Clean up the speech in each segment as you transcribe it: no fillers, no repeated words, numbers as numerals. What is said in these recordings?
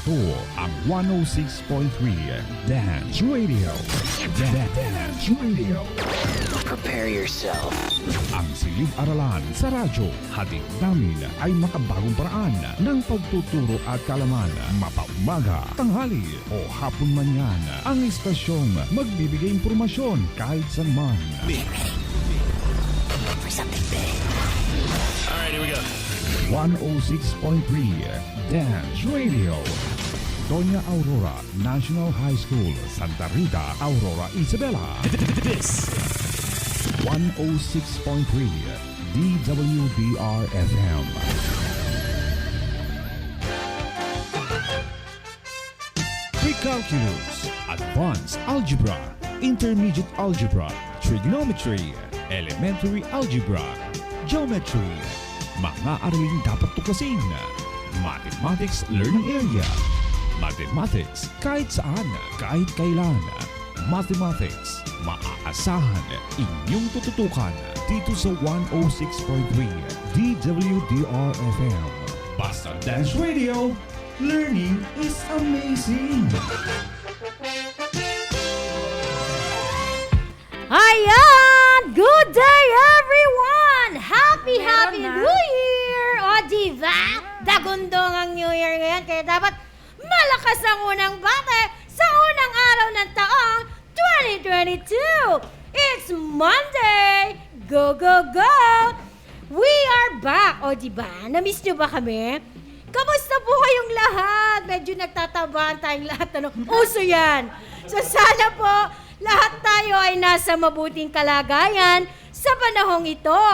Ito ang 106.3 Dance Radio. Dance Radio. Prepare yourself. Ang silid-aralan sa radyo, hatid namin ay makabagong paraan ng pagtuturo at kalaman. Mapaumaga, tanghali o hapon man yan. Ang istasyong magbibigay impormasyon kahit saan man. For something big. Alright, here we go. 106.3 Dance Radio. Doña Aurora National High School, Santa Rita, Aurora, Isabela. This 106.3 DWDR-FM. Pre-calculus, advanced algebra, intermediate algebra, trigonometry, elementary algebra, geometry. Mga araling dapat tuklasin. Mathematics Learning Area. Mathematics kahit saan, kahit kailan. Mathematics, maaasahan, inyong tututukan dito sa 106.3 DWDR-FM. Basta Dance Radio, learning is amazing! Ayan! Good day, everyone! Happy New Year! O, diba? Dagundong ang New Year ngayon, kaya dapat malakas ang unang bate sa unang araw ng taong 2022! It's Monday! Go, go, go! We are back! O, diba? Na-miss nyo ba kami? Kamusta po kayong lahat? Medyo nagtatabaan tayong lahat. Uso yan! So, sana po lahat tayo ay nasa mabuting kalagayan sa panahong ito.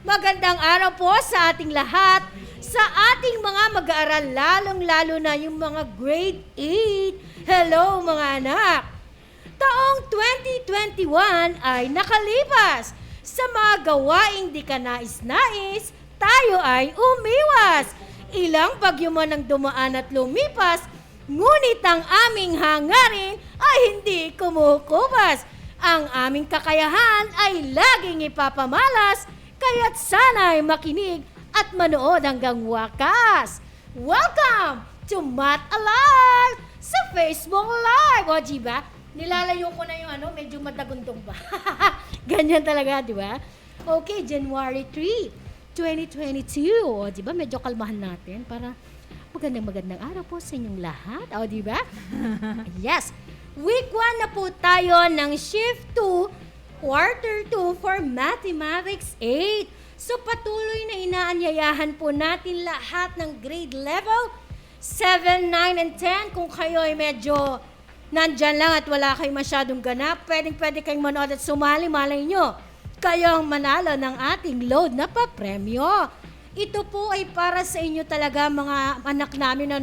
Magandang araw po sa ating lahat, sa ating mga mag-aaral, lalong-lalo na yung mga grade 8. Hello mga anak! Taong 2021 ay nakalipas. Sa mga gawaing di ka nais-nais, tayo ay umiwas. Ilang bagyo man ang dumaan at lumipas, ngunit ang aming hangarin ay hindi kumukupas. Ang aming kakayahan ay laging ipapamalas, kaya't sana'y makinig at manood hanggang wakas. Welcome to Math Alive sa Facebook Live. O, diba? Nilalayo ko na yung medyo madagundong ba? Ganyan talaga, diba? Okay, January 3, 2022. O, diba? Medyo kalmahan natin para magandang araw po sa inyong lahat. O, diba? Yes. Week 1 na po tayo ng Shift 2, Quarter 2 for Mathematics 8. So, patuloy na inaanyayahan po natin lahat ng grade level 7, 9, and 10. Kung kayo ay medyo nandyan lang at wala kayong masyadong ganap, pwede kayong manood at sumali. Malay nyo, kayo ang manalo ng ating load na papremyo. Ito po ay para sa inyo talaga mga anak namin,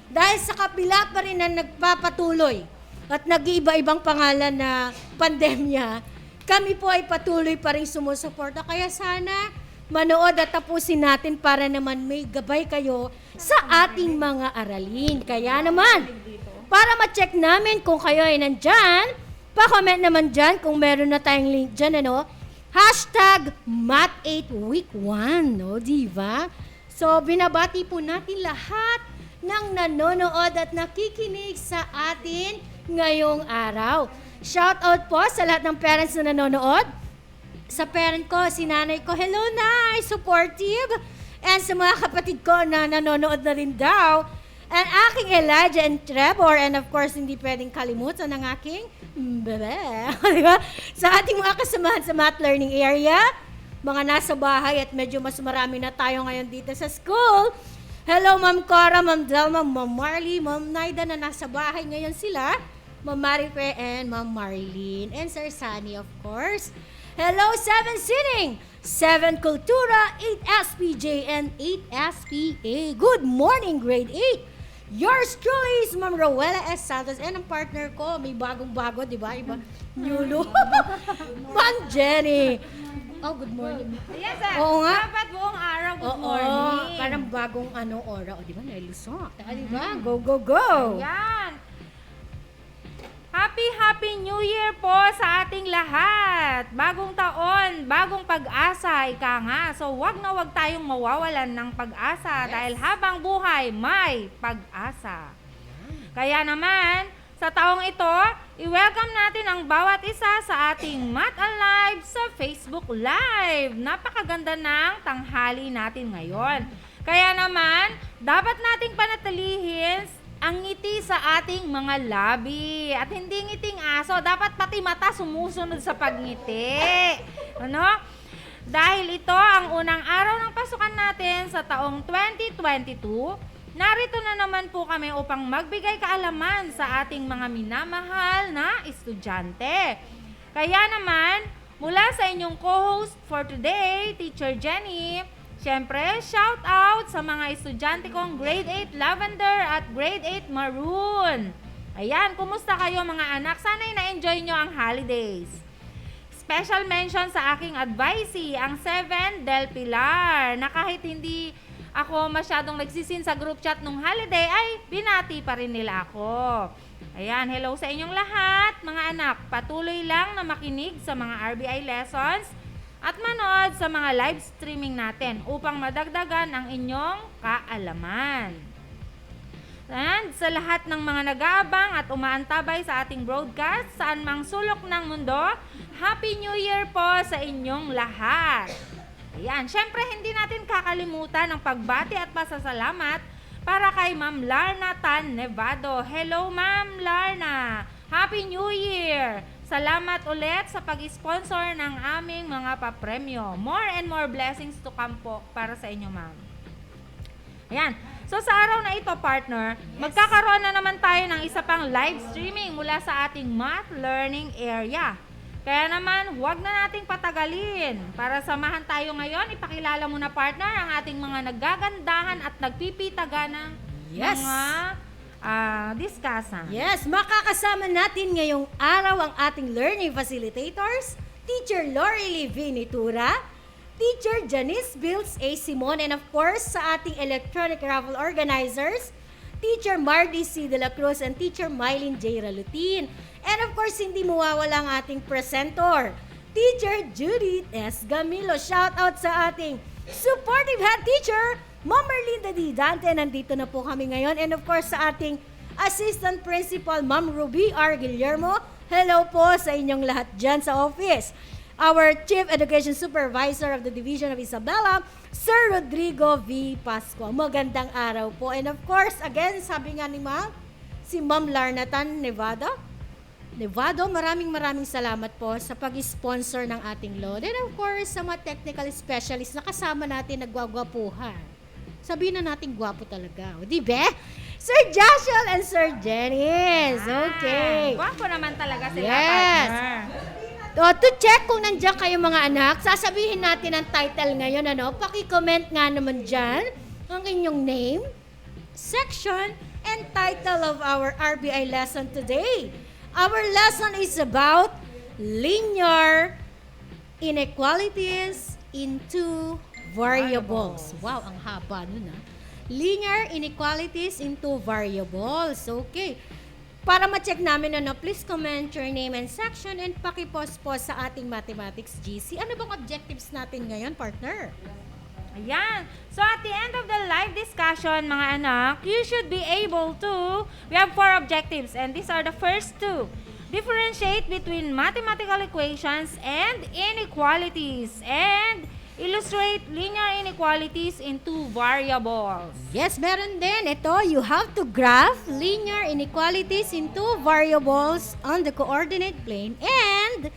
Dahil sa kabila pa rin na nagpapatuloy at nag-iiba-ibang pangalan na pandemya, kami po ay patuloy pa rin sumusuporta. Kaya sana manood at tapusin natin para naman may gabay kayo sa ating mga aralin. Kaya naman, para ma-check namin kung kayo ay nandyan, pa-comment naman dyan kung meron na tayong link dyan, Hashtag Math8 Week 1, diba? So, binabati po natin lahat ng nanonood at nakikinig sa atin ngayong araw. Shout out po sa lahat ng parents na nanonood. Sa parent ko, si nanay ko, hello Nay, supportive. And sa mga kapatid ko na nanonood na rin daw. And aking Elijah and Trevor, and of course, hindi pwedeng kalimutan ng aking bebe. Diba? Sa ating mga kasamahan sa math learning area, mga nasa bahay at medyo mas marami na tayo ngayon dito sa school. Hello, Ma'am Cora, Ma'am Delma, Ma'am Marley, Ma'am Naida na nasa bahay ngayon sila. Ma'am Marife and Ma'am Marilyn. And Sir Sunny, of course. Hello, 7 Sitting, 7 Kultura, 8 SPJ, and 8 SPA. Good morning, grade 8. Yours truly is Ma'am Rowella S. Santos. And ang partner ko, may bagong-bago, di ba? Iba, new look. Ma'am Jenny. Oh, good morning. Yes, sir. Oo nga. Dapat buong araw, good morning. Parang bagong ora. O, di ba? Nailusot. Di ba? Go, go, go. Yan. Happy New Year po sa ating lahat. Bagong taon, bagong pag-asa, ika nga. So, wag tayong mawawalan ng pag-asa dahil habang buhay, may pag-asa. Kaya naman, sa taong ito, i-welcome natin ang bawat isa sa ating Math Alive sa Facebook Live. Napakaganda ng tanghali natin ngayon. Kaya naman, dapat nating panatilihin ang ngiti sa ating mga labi. At hindi ngiting aso, dapat pati mata sumusunod sa pagngiti. Ano? Dahil ito ang unang araw ng pasukan natin sa taong 2022, narito na naman po kami upang magbigay kaalaman sa ating mga minamahal na estudyante. Kaya naman, mula sa inyong co-host for today, Teacher Jenny, siyempre, shout out sa mga estudyante kong Grade 8 Lavender at Grade 8 Maroon. Ayan, kumusta kayo mga anak? Sana'y na-enjoy nyo ang holidays. Special mention sa aking advisee, ang 7 Del Pilar, na kahit hindi ako masyadong nagsisin sa group chat nung holiday, ay binati pa rin nila ako. Ayan, hello sa inyong lahat, mga anak. Patuloy lang na makinig sa mga RBI lessons at manood sa mga live streaming natin upang madagdagan ang inyong kaalaman. And sa lahat ng mga nag-aabang at umaantabay sa ating broadcast, saan mang sulok ng mundo, Happy New Year po sa inyong lahat. Ayan, syempre hindi natin kakalimutan ang pagbati at pasasalamat para kay Ma'am Larna Tan Nevado. Hello Ma'am Larna! Happy New Year! Salamat ulit sa pag-sponsor ng aming mga papremyo. More and more blessings to come po para sa inyo, ma'am. Ayan. So sa araw na ito, partner, magkakaroon na naman tayo ng isa pang live streaming mula sa ating math learning area. Kaya naman, huwag na nating patagalin. Para samahan tayo ngayon, ipakilala muna, partner, ang ating mga nagagandahan at nagpipitaga ng mga discussion. Yes, makakasama natin ngayong araw ang ating learning facilitators, Teacher Lorely Vinitura, Teacher Janice Bills A. Simon, and of course, sa ating electronic raffle organizers, Teacher Mardy C. De La Cruz and Teacher Mylene J. Ralutin. And of course, hindi mawawala ang ating presenter, Teacher Judith S. Gamilo. Shout out sa ating supportive head teacher, Ma'am Merlinda D. Dante. Nandito na po kami ngayon. And of course, sa ating Assistant Principal, Ma'am Ruby R. Guillermo. Hello po sa inyong lahat dyan sa office. Our Chief Education Supervisor of the Division of Isabela, Sir Rodrigo V. Pasco. Magandang araw po. And of course, again, sabi nga ni Ma'am, si Ma'am Larna Tan Nevado, maraming salamat po sa pag-sponsor ng ating load. And of course, sa mga technical specialists na kasama natin nagwagwapuhan. Sabihin na natin gwapo talaga. O, di ba? Sir Joshua and Sir Janice. Okay. Gwapo naman talaga sila, Yes. partner. To check kung nandiyan kayo mga anak, sasabihin natin ang title ngayon. Paki-comment nga naman dyan ang inyong name, section, and title of our RBI lesson today. Our lesson is about linear inequalities in two variables. Wow, ang haba nun Linear inequalities in two variables. Okay. Para ma-check namin please comment your name and section and paki-post po sa ating Mathematics GC. Ano bang objectives natin ngayon, partner? Ayan. So at the end of the live discussion, mga anak, you should be able to, we have 4 objectives and these are the first 2. Differentiate between mathematical equations and inequalities and illustrate linear inequalities in two variables. Yes, meron din. Ito, you have to graph linear inequalities in two variables on the coordinate plane and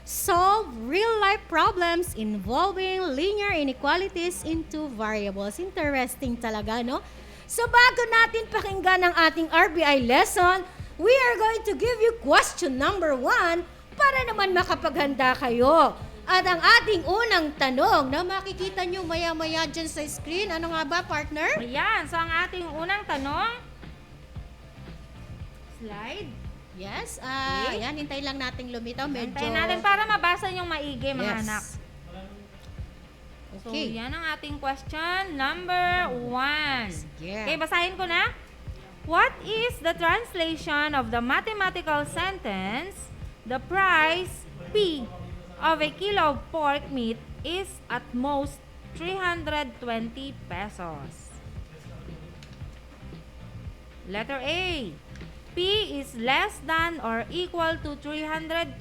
solve real-life problems involving linear inequalities in two variables. Interesting talaga, no? So, bago natin pakinggan ang ating RBI lesson, we are going to give you question number 1 para naman makapaghanda kayo. At ang ating unang tanong na makikita nyo maya-maya dyan sa screen, ano nga ba, partner? Ayan, so ang ating unang tanong, slide. Yes, Okay. ayan, hintayin lang nating lumitaw. Medyo... Hintayin natin para mabasa yung maigi, mga Yes. anak. So, Okay. yan ang ating question number 1. Sige. Okay, basahin ko na. What is the translation of the mathematical sentence, the price P of a kilo of pork meat is at most 320 pesos? Letter A. P is less than or equal to 320.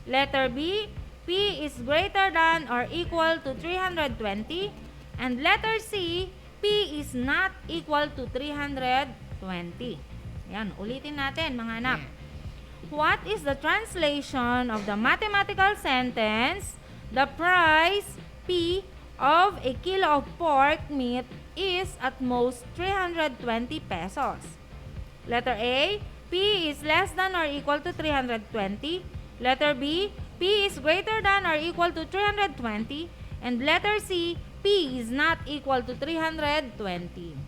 Letter B. P is greater than or equal to 320. And letter C. P is not equal to 320. Yan, ulitin natin mga anak. What is the translation of the mathematical sentence, the price P of a kilo of pork meat is at most 320 pesos? Letter A, P is less than or equal to 320. Letter B, P is greater than or equal to 320. And letter C, P is not equal to 320.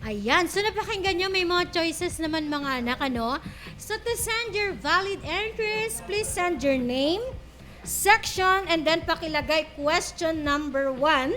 Ayan, so napakinggan nyo, may mga choices naman mga anak, ano? So to send your valid entries, please send your name, section, and then pakilagay question number 1.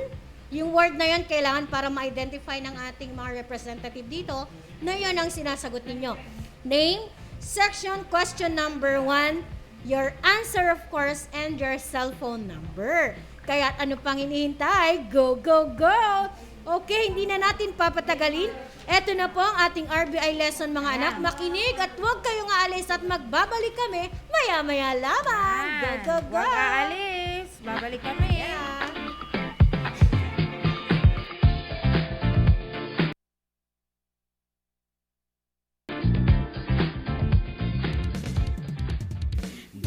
Yung word na yun kailangan para ma-identify ng ating mga representative dito na yun ang sinasagot ninyo. Name, section, question number 1, your answer of course, and your cell phone number. Kaya ano pang hinihintay? Go, go, go! Okay, hindi na natin papatagalin. Eto na po ang ating RBI lesson mga anak. Makinig at huwag kayong aalis at magbabalik kami maya-maya lamang. Go, go, go! Huwag aalis. Babalik kami. Yeah.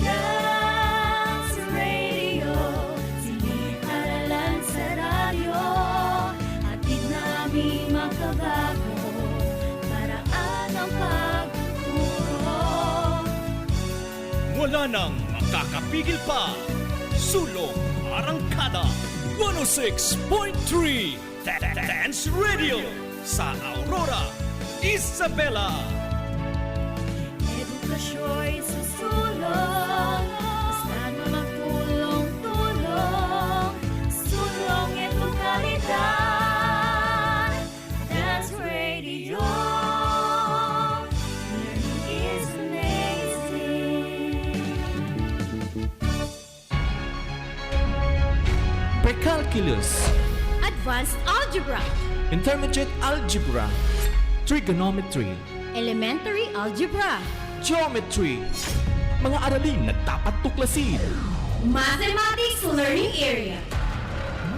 Dance Radio, siniaralan sa radyo, hatid namin makabago, paraan ang pagtuturo. Wala nang makakapigil pa. Sulong Arangkada 106.3 Dance Radio sa Aurora, Isabela. Edukasyo'y susulong, basta't magtulong-tulong, sulong edukalidad. Dance Radio, learning is amazing. Precalculus, Advanced Algebra, Intermediate Algebra, Trigonometry, Elementary Algebra, Geometry, mga aralin na dapat tuklasin. Mathematics Learning Area,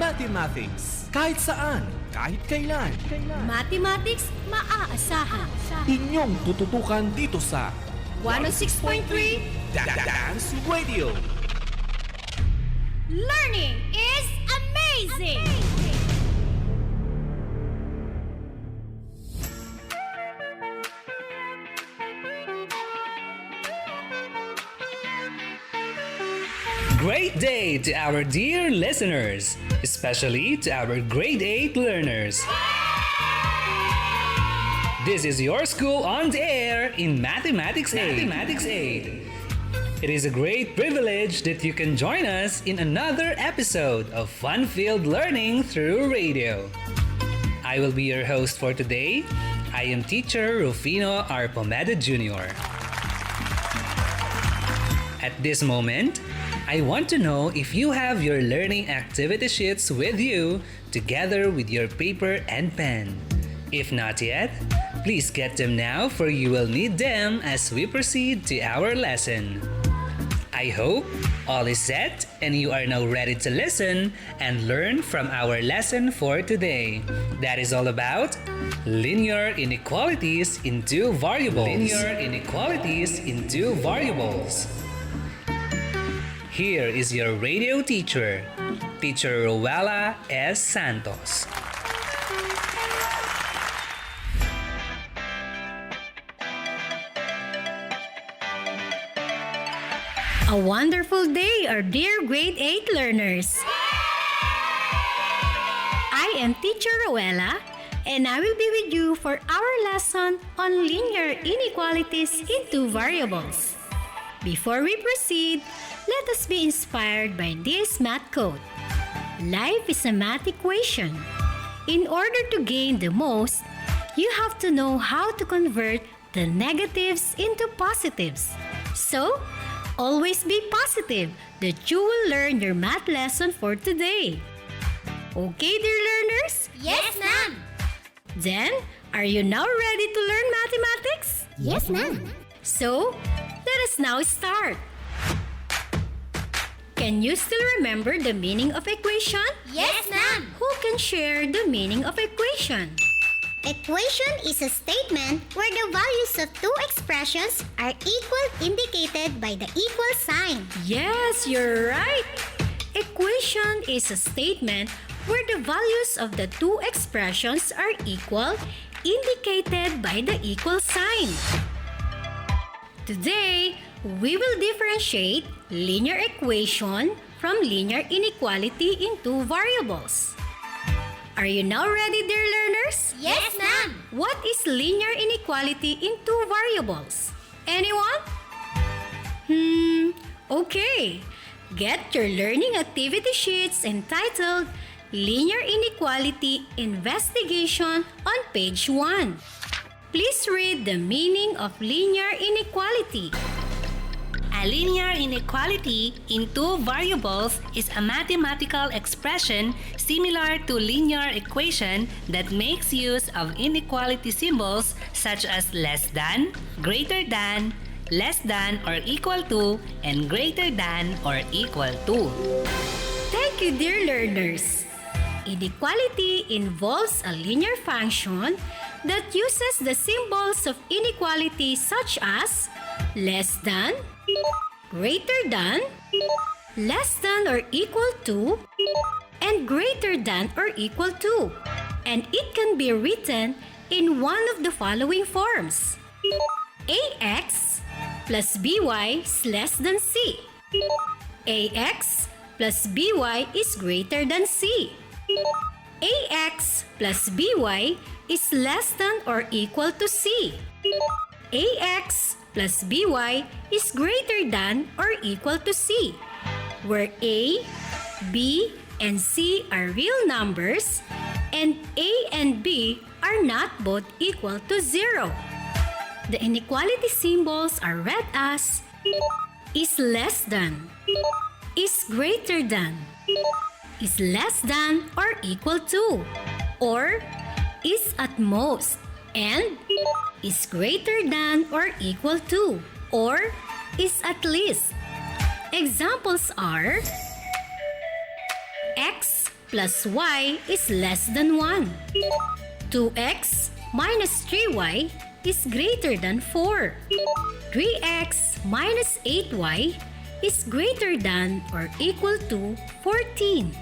Mathematics, kahit saan, kahit kailan. Mathematics Maaasahan, Inyong tututukan dito sa 106.3, Dance Radio. Learning is amazing! Great day to our dear listeners, especially to our grade 8 learners. This is your school on the air in Mathematics 8. It is a great privilege that you can join us in another episode of fun-filled learning through radio. I will be your host for today. I am teacher Rufino R. Pomeda Jr. At this moment, I want to know if you have your learning activity sheets with you together with your paper and pen. If not yet, please get them now for you will need them as we proceed to our lesson. I hope all is set and you are now ready to listen and learn from our lesson for today. That is all about linear inequalities in two variables. Here is your radio teacher, Teacher Rowella S. Santos. A wonderful day, our dear grade 8 learners. I am Teacher Rowella, and I will be with you for our lesson on linear inequalities in two variables. Before we proceed, let us be inspired by this math quote. Life is a math equation. In order to gain the most, you have to know how to convert the negatives into positives. So, always be positive that you will learn your math lesson for today. Okay, dear learners? Yes, ma'am. Then, Are you now ready to learn mathematics? Yes, ma'am. So, let us now start. Can you still remember the meaning of equation? Yes, ma'am. Who can share the meaning of equation? Equation is a statement where the values of two expressions are equal indicated by the equal sign. Yes, you're right. Equation is a statement where the values of the two expressions are equal, indicated by the equal sign. Today, we will differentiate linear equation from linear inequality in two variables. Are you now ready, dear learners? Yes, ma'am. What is linear inequality in two variables? Anyone? Okay. Get your learning activity sheets entitled Linear Inequality Investigation on page 1. Please read the meaning of linear inequality. A linear inequality in two variables is a mathematical expression similar to linear equation that makes use of inequality symbols such as less than, greater than, less than or equal to, and greater than or equal to. Thank you, dear learners. Inequality involves a linear function that uses the symbols of inequality such as less than, greater than, less than or equal to, and greater than or equal to. And it can be written in one of the following forms. AX plus BY is less than C. AX plus BY is greater than C. AX plus BY is less than or equal to C. AX plus BY is greater than or equal to C, where A, B, and C are real numbers and A and B are not both equal to 0. The inequality symbols are read as is less than, is greater than, is less than or equal to, or is at most, and is greater than or equal to, or is at least. Examples are x plus y is less than 1. 2x minus 3y is greater than 4. 3x minus 8y is greater than or equal to 14.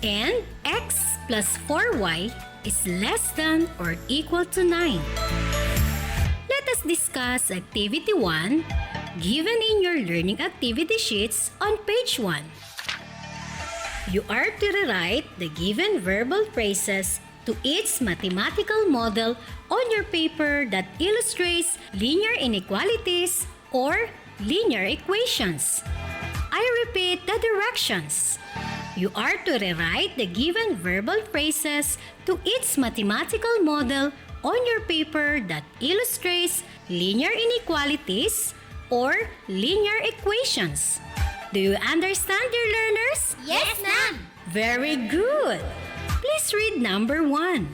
And x plus 4y is less than or equal to 9. Let us discuss Activity 1 given in your learning activity sheets on page 1. You are to rewrite the given verbal phrases to its mathematical model on your paper that illustrates linear inequalities or linear equations. I repeat the directions. You are to rewrite the given verbal phrases to its mathematical model on your paper that illustrates linear inequalities or linear equations. Do you understand, dear learners? Yes, ma'am. Very good. Please read number 1.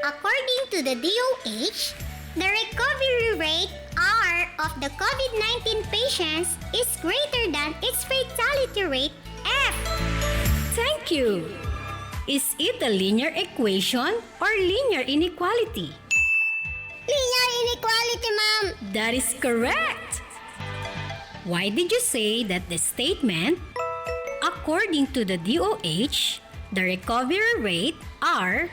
According to the DOH, the recovery rate R of the COVID-19 patients is greater than its fatality rate F. Thank you. Is it a linear equation or linear inequality? Linear inequality, ma'am. That is correct. Why did you say that the statement, according to the DOH, the recovery rate R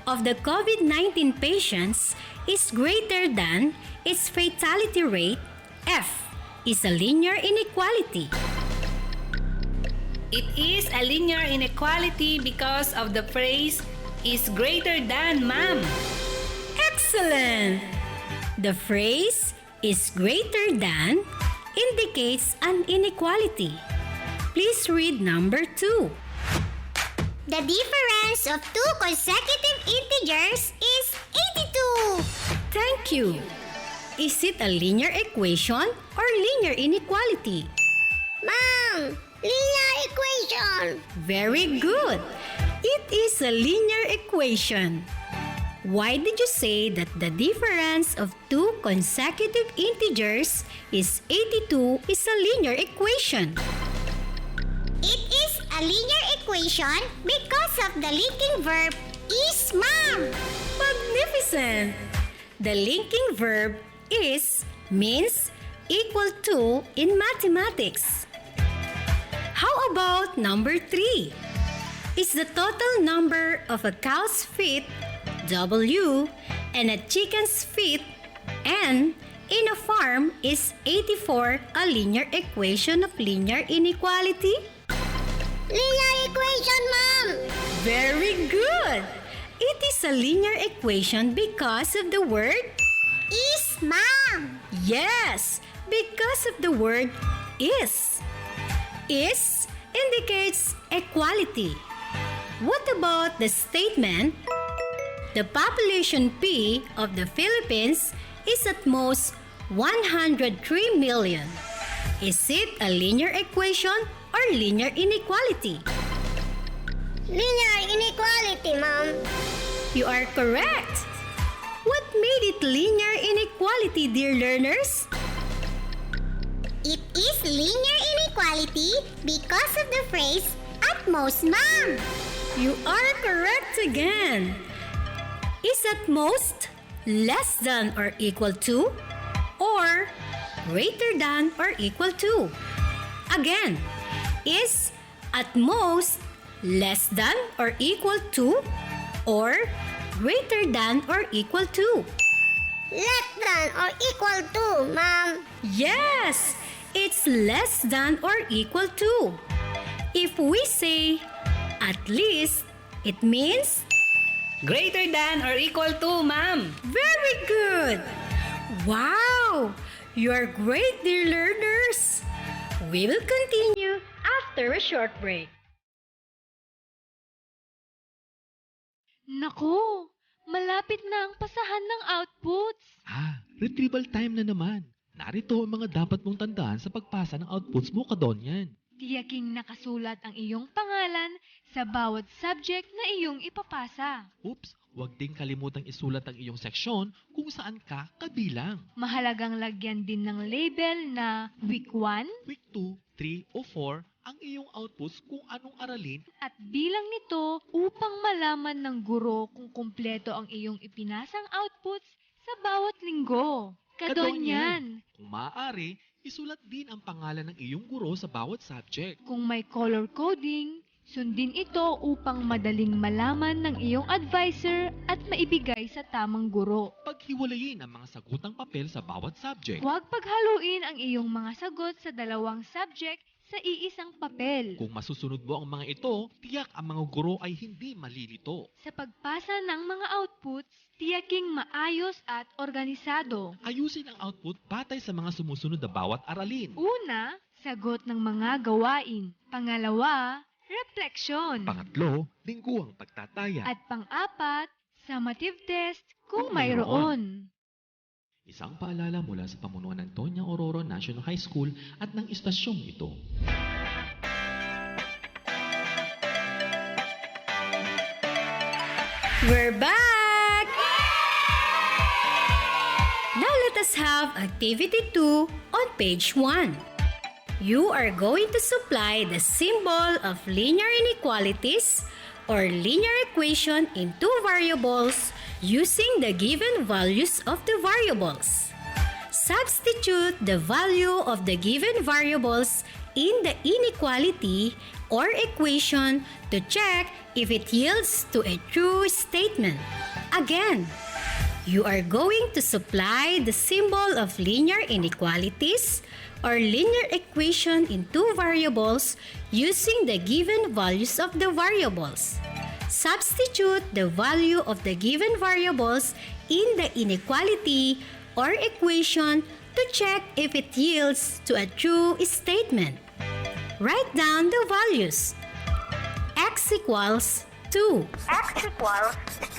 of the COVID-19 patients is greater than its fatality rate F is a linear inequality? It is a linear inequality because of the phrase is greater than, ma'am. Excellent! The phrase is greater than indicates an inequality. Please read number 2. The difference of two consecutive integers is 82. Thank you. Is it a linear equation or linear inequality? Ma'am, linear equation. Very good. It is a linear equation. Why did you say that the difference of two consecutive integers is 82 is a linear equation? It is a linear equation because of the linking verb is, ma'am. Magnificent! The linking verb is means equal to in mathematics. How about number 3? Is the total number of a cow's feet W and a chicken's feet N in a farm is 84 a linear equation of linear inequality? Linear equation, ma'am! Very good! It is a linear equation because of the word is, ma'am. Yes, because of the word is. Is indicates equality. What about the statement? The population P of the Philippines is at most 103 million. Is it a linear equation or linear inequality? Linear inequality, ma'am. You are correct. What made it linear inequality, dear learners? It is linear inequality because of the phrase at most, ma'am. You are correct again. Is at most less than or equal to or greater than or equal to? Again, is at most less than or equal to or greater than or equal to? Less than or equal to, ma'am. Yes, it's less than or equal to. If we say at least, it means Greater than or equal to, ma'am. very good. Wow, you are great, dear learners. We will continue after a short break. Naku, malapit na ang pasahan ng outputs. Retrieval time na naman. Narito ang mga dapat mong tandaan sa pagpasa ng outputs mo, Kadonyan. Tiyaking nakasulat ang iyong pangalan sa bawat subject na iyong ipapasa. Oops, huwag ding kalimutang isulat ang iyong seksyon kung saan ka kabilang. Mahalagang lagyan din ng label na Week 1 Week 2, 3 o 4 ang iyong outputs kung anong aralin at bilang nito upang malaman ng guro kung kumpleto ang iyong ipinasang outputs sa bawat linggo. Kadonyan! Kung maaari, isulat din ang pangalan ng iyong guro sa bawat subject. Kung may color coding, sundin ito upang madaling malaman ng iyong advisor at maibigay sa tamang guro. Paghiwalayin ang mga sagutang papel sa bawat subject. Huwag paghaluin ang iyong mga sagot sa dalawang subject sa iisang papel. Kung masusunod mo ang mga ito, tiyak ang mga guro ay hindi malilito. Sa pagpasa ng mga outputs, tiyaking maayos at organisado. Ayusin ang output batay sa mga sumusunod na bawat aralin. Una, sagot ng mga gawain. Pangalawa, refleksyon. Pangatlo, lingguang pagtataya. At pang-apat, summative test kung mayroon. Isang paalala mula sa pamunuan ng Tonya Aurora National High School at ng istasyong ito. We're back! Now let us have activity 2 on page 1. You are going to supply the symbol of linear inequalities or linear equation in two variables using the given values of the variables. Substitute the value of the given variables in the inequality or equation to check if it yields to a true statement. Again, you are going to supply the symbol of linear inequalities or linear equation in two variables using the given values of the variables. Substitute the value of the given variables in the inequality or equation to check if it yields to a true statement. Write down the values. X equals 2. X equals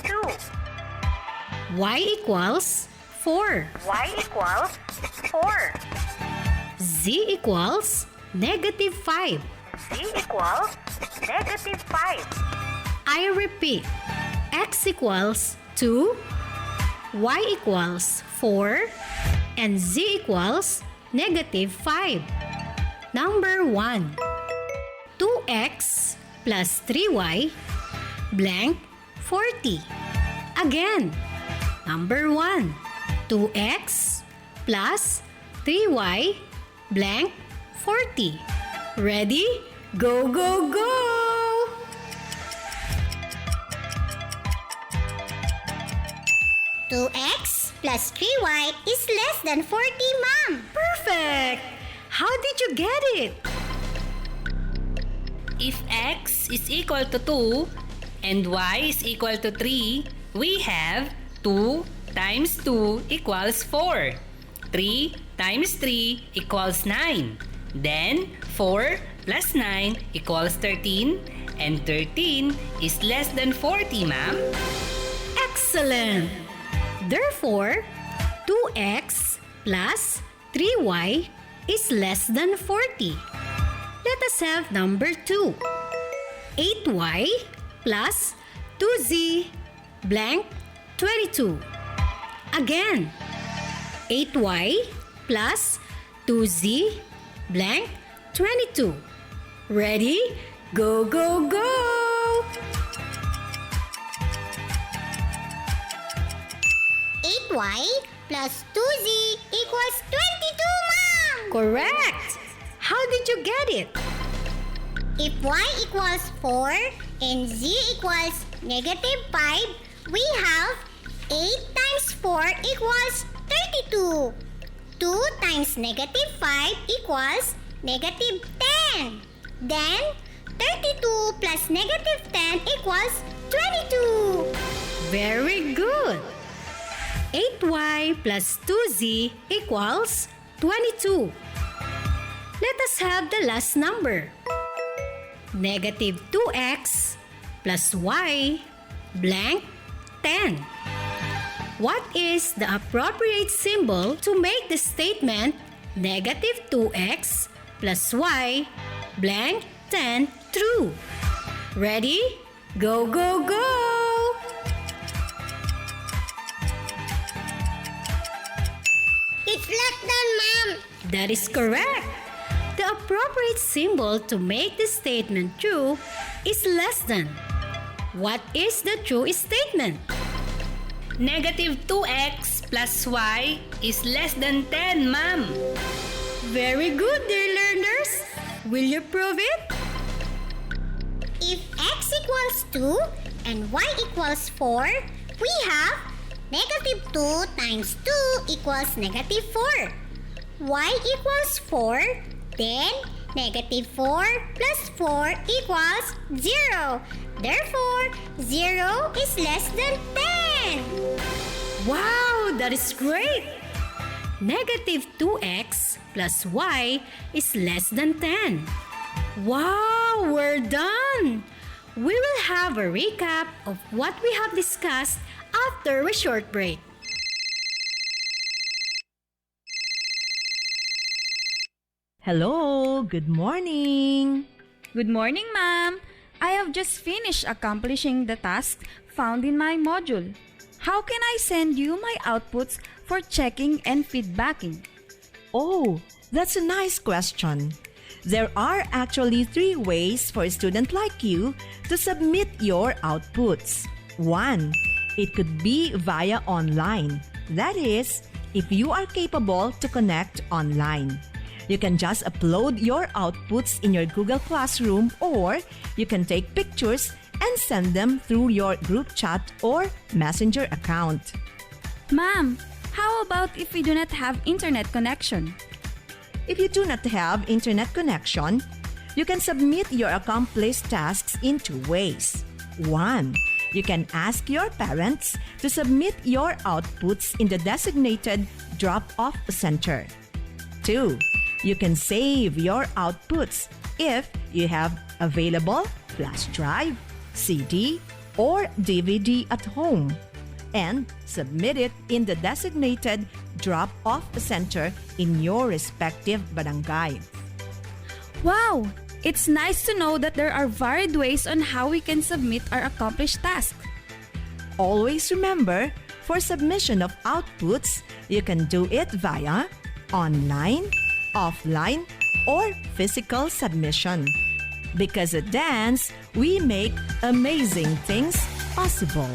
2. Y equals 4. Y equals 4. Z equals negative 5. Z equals negative 5. I repeat, X equals 2, y equals 4, and z equals negative 5. Number 1. 2x plus 3y blank 40. Again. Number 1. 2x plus 3y blank 40. Ready? Go, go, go! X plus 3y is less than 40, Ma'am. Perfect! How did you get it? If x is equal to 2 and y is equal to 3, we have 2 times 2 equals 4. 3 times 3 equals 9. Then 4 plus 9 equals 13, and 13 is less than 40, ma'am. Excellent! Therefore, 2x plus 3y is less than 40. Let us have number 2. 8y plus 2z blank 22. Again, 8y plus 2z blank 22. Ready? Go, go, go! Y plus 2z equals 22, Ma'am. Correct! How did you get it? If y equals 4 and z equals negative 5, we have 8 times 4 equals 32. 2 times negative 5 equals negative 10. Then, 32 plus negative 10 equals 22. Very good! 8y plus 2z equals 22. Let us have the last number. Negative 2x plus y blank 10. What is the appropriate symbol to make the statement negative 2x plus y blank 10 true? Ready? Go, go, go! It's less than, Ma'am. That is correct. The appropriate symbol to make the statement true is less than. What is the true statement? Negative 2x plus y is less than 10, ma'am. Very good, dear learners. Will you prove it? If x equals 2 and y equals 4, we have negative 2 times 2 equals negative 4. Y equals 4, then negative 4 plus 4 equals 0. Therefore, 0 is less than 10. Wow, that is great! Negative 2x plus y is less than 10. Wow, we're done! We will have a recap of what we have discussed after a short break. Hello, good morning. Good morning, ma'am. I have just finished accomplishing the task found in my module. How can I send you my outputs for checking and feedbacking? Oh, that's a nice question. There are actually 3 ways for a student like you to submit your outputs. 1. It could be via online. That is, if you are capable to connect online. You can just upload your outputs in your Google Classroom, or you can take pictures and send them through your group chat or messenger account. Ma'am, how about if we do not have internet connection? If you do not have internet connection, you can submit your accomplished tasks in 2 ways. 1. You can ask your parents to submit your outputs in the designated drop-off center. 2. You can save your outputs if you have available flash drive, CD, or DVD at home, and submit it in the designated drop-off center in your respective barangay. Wow! It's nice to know that there are varied ways on how we can submit our accomplished task. Always remember, for submission of outputs, you can do it via online, offline, or physical submission. Because at Dance, we make amazing things possible.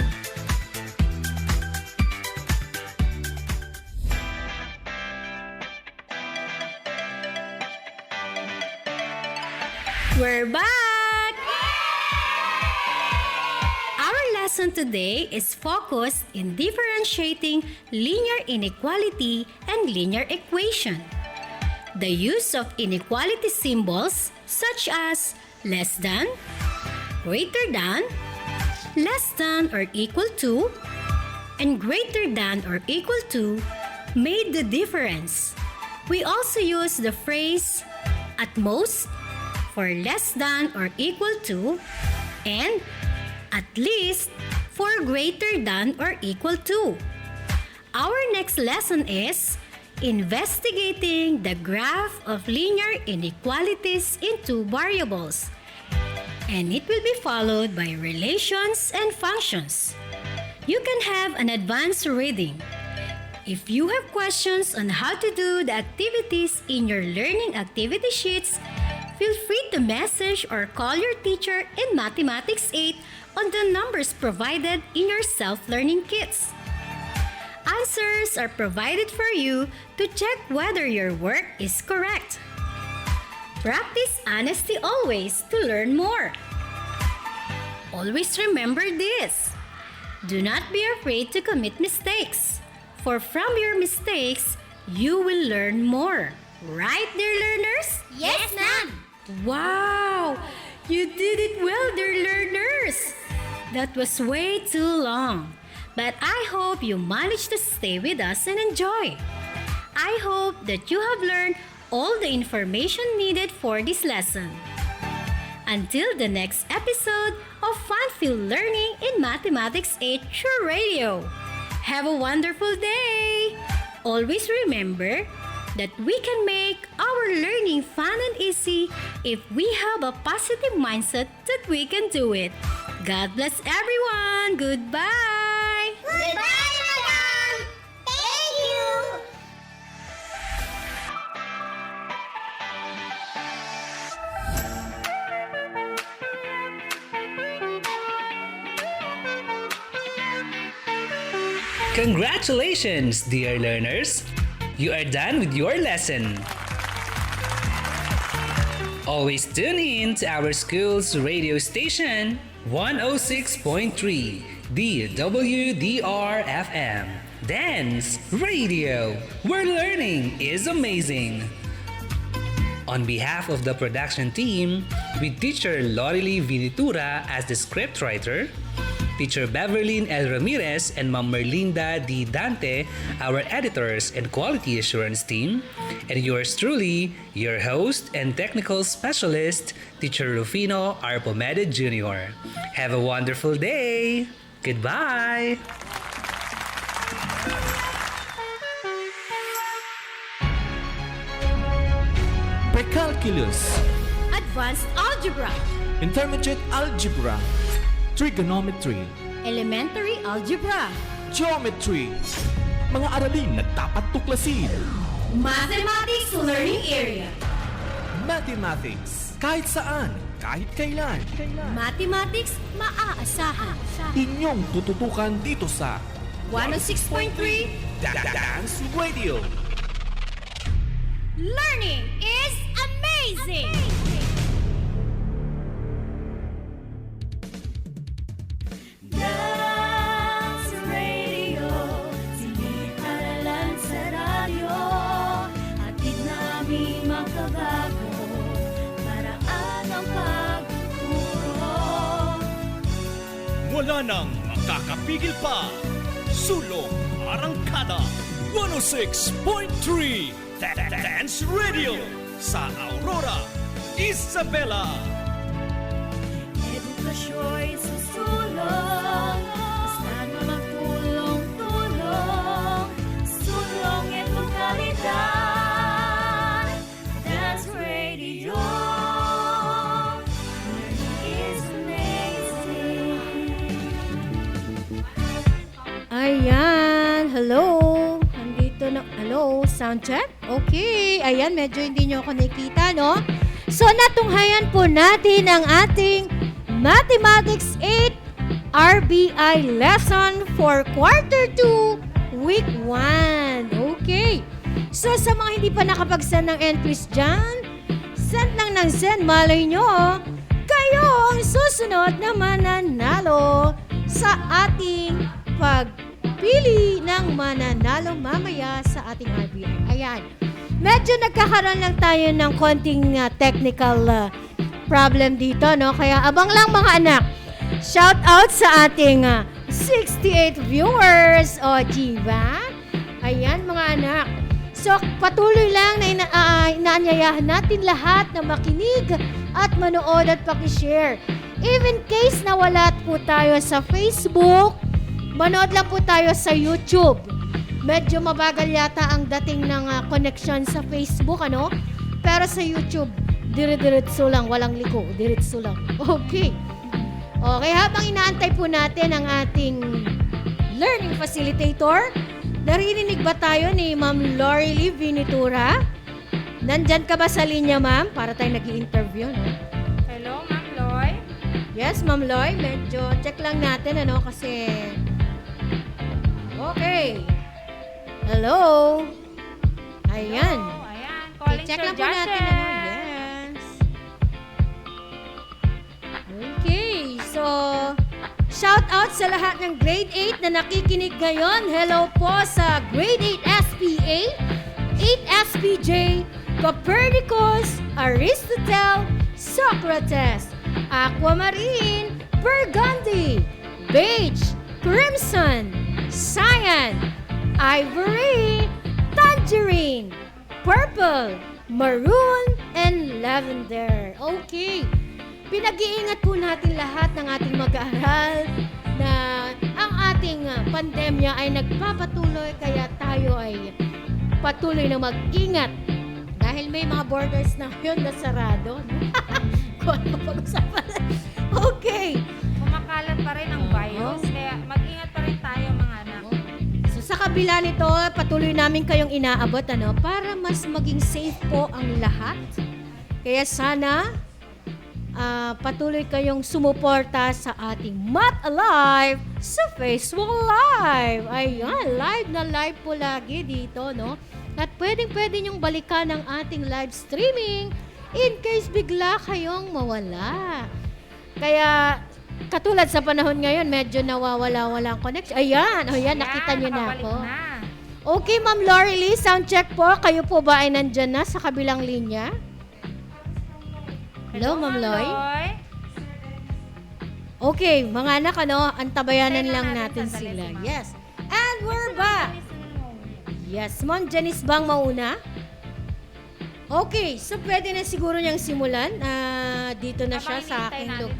We're back! Our lesson today is focused in differentiating linear inequality and linear equation. The use of inequality symbols such as less than, greater than, less than or equal to, and greater than or equal to made the difference. We also use the phrase at most for less than or equal to, and at least for greater than or equal to. Our next lesson is investigating the graph of linear inequalities in two variables, and it will be followed by relations and functions. You can have an advanced reading. If you have questions on how to do the activities in your learning activity sheets, feel free to message or call your teacher in Mathematics 8 on the numbers provided in your self-learning kits. Answers are provided for you to check whether your work is correct. Practice honesty always to learn more. Always remember this. Do not be afraid to commit mistakes, for from your mistakes, you will learn more. Right, dear learners? Yes, ma'am! Wow! You did it well, dear learners! That was way too long, but I hope you managed to stay with us and enjoy. I hope that you have learned all the information needed for this lesson. Until the next episode of Fun-Filled Learning in Mathematics 8 through radio. Have a wonderful day! Always remember that we can make our learning fun and easy if we have a positive mindset that we can do it. God bless everyone! Goodbye! Goodbye, madam! Thank you! Congratulations, dear learners! You are done with your lesson. Always tune in to our school's radio station, 106.3 DWDR-FM. Dance Radio, where learning is amazing. On behalf of the production team, with teacher Lorely Vinitura as the scriptwriter, Teacher Beverlyn L. Ramirez and Ma'am Merlinda D. Dante, our editors and quality assurance team, and yours truly, your host and technical specialist, Teacher Rufino R. Pomede Jr. Have a wonderful day! Goodbye! Precalculus, Advanced Algebra, Intermediate Algebra, Trigonometry, Elementary Algebra, Geometry, mga aralin na dapat tuklasin. Mathematics Learning Area, Mathematics, kahit saan, kahit kailan. Mathematics maaasahan. Inyong tututukan dito sa 106.3 Dance Radio. Learning is amazing! Dance Radio, silid-aralan sa radyo, hatid namin makabago, paraan ang pagtuturo. Wala nang makakapigil pa. Sulong Arangkada 106.3 Dance Radio sa Aurora, Isabela. Edukasyo'y susulong, basta na magtulong-tulong, sulong edukalidad. Dance Radio, learning is amazing. Ayan, hello. Andito na, hello, sound check? Okay, ayan, medyo hindi nyo ako nakikita, no? So, natunghayan po natin ang ating Mathematics 8 RBI lesson for Quarter 2, Week 1. Okay. So, sa mga hindi pa nakapag-send ng entries dyan, send lang ng send. Malay nyo, kayo ang susunod na mananalo sa ating pagpili ng mananalo mamaya sa ating RBI. Ayan. Medyo nagkakaroon lang tayo ng konting technical problem dito, no? Kaya abang lang mga anak. Shout out sa ating 68 viewers. O, diba? Ayan mga anak. So, patuloy lang na inaanyayahan natin lahat na makinig at manood at pakishare. Even case na wala po tayo sa Facebook, manood lang po tayo sa YouTube. Medyo mabagal yata ang dating ng connection sa Facebook, ano? Pero sa YouTube, dire-diretso lang, walang liko, diretso lang. Okay. Okay, habang inaantay po natin ang ating learning facilitator, naririnig ba tayo ni Ma'am Lorelie Vinitura? Nandyan ka ba sa linya, ma'am? Para tayo nag-i-interview, no? Hello, Ma'am Loy? Yes, Ma'am Loy. Medyo check lang natin, ano, kasi... Okay. Hello. Ayan. Hello, ayan. Okay, Calling check lang po suggestion. natin, ano. Yes. Okay. So, shout out sa lahat ng grade 8 na nakikinig ngayon. Hello po sa grade 8 SPA, 8 SPJ, Copernicus, Aristotle, Socrates, Aquamarine, Burgundy, Beige, Crimson, Cyan, Ivory, Tangerine, Purple, Maroon, and Lavender. Okay. Pinag-iingat po natin lahat ng ating mag-aaral na ang ating pandemya ay nagpapatuloy kaya tayo ay patuloy na mag-ingat dahil may mga borders na yun na sarado. Kung ano pag-usapan. Okay. Kumakalat pa rin ang virus, kaya mag-ingat pa rin tayo mga anak. So sa kabila nito, patuloy namin kayong inaabot para mas maging safe po ang lahat. Kaya sana patuloy kayong sumuporta sa ating Math Alive sa Facebook Live. Ayan, live na live po lagi dito, no? At pwede nyong balikan ang ating live streaming in case bigla kayong mawala. Kaya, katulad sa panahon ngayon, medyo nawawala-wala ang connection. Ayan, nakita nyo na ako. Okay, Ma'am Lorelie, sound check po. Kayo po ba ay nandyan na sa kabilang linya? Hello, Ma'am Loy. Okay, mga anak, antabayanan lang natin sila. Yes. And we're back. Yes, Ma'am Janice bang mauna? Okay, so pwede na siguro niyang simulan. Dito na siya sa aking look.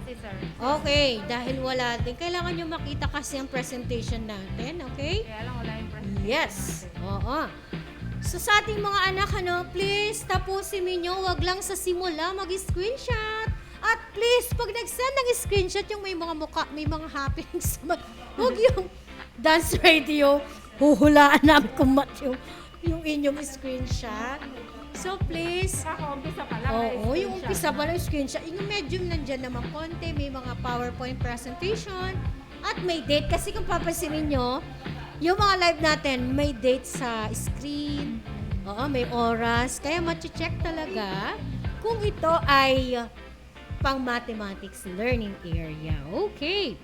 Okay, dahil wala din. Kailangan niyo makita kasi ang presentation natin, okay? Kaya lang wala yung presentation. Yes, oo. So sa ating mga anak, please tapusin niyo, wag lang sa simula mag-screenshot. At please, pag nag-send ng screenshot yung may mga mukha, may mga happenings, huwag yung dance radio, huhulaan namin kung yung inyong screenshot. So please, umpisa pa lang. oo, yung umpisa pa lang screenshot. Yung medium nandyan naman konti, may mga PowerPoint presentation, at may date. Kasi kung papansinin nyo, yung mga live natin, may date sa screen. Oo, may oras. Kaya machi-check talaga kung ito ay pang mathematics learning area. Okay.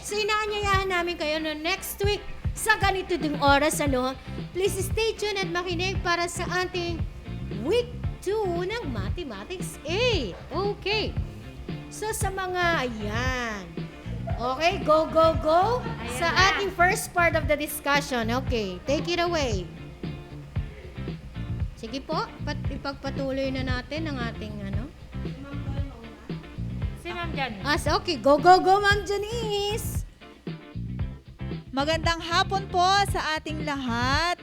So, inaanyayahan namin kayo no next week sa ganito ding oras. Please stay tuned at makinig para sa ating week 2 ng Mathematics 8. Okay. So, sa mga, ayan. Okay, go, go, go. Ayan sa ating first part of the discussion. Okay, take it away. Sige po, ipagpatuloy na natin ang ating Si Ma'am Janice. Okay, go, go, go, Ma'am Janice. Magandang hapon po sa ating lahat.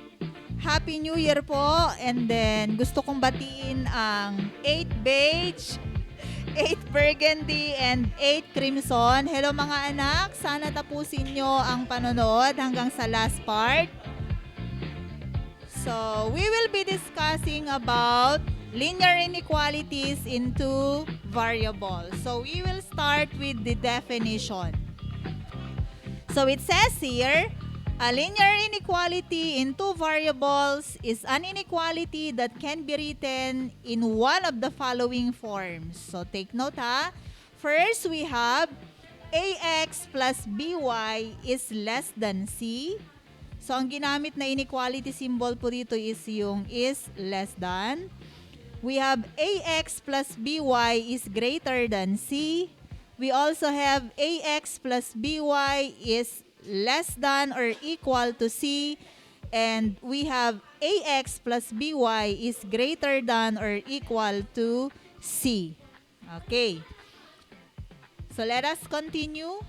Happy New Year po. And then, gusto kong batiin ang 8 Beige, 8 burgundy, and 8 crimson. Hello mga anak, sana tapusin nyo ang panonood hanggang sa last part. So, we will be discussing about linear inequalities into variables. So, we will start with the definition. So, it says here, a linear inequality in two variables is an inequality that can be written in one of the following forms. So, take note ha. First, we have ax plus by is less than c. So, ang ginamit na inequality symbol po dito is yung is less than. We have ax plus by is greater than c. We also have ax plus by is less than or equal to c. And we have ax plus by is greater than or equal to c. Okay. So, let us continue.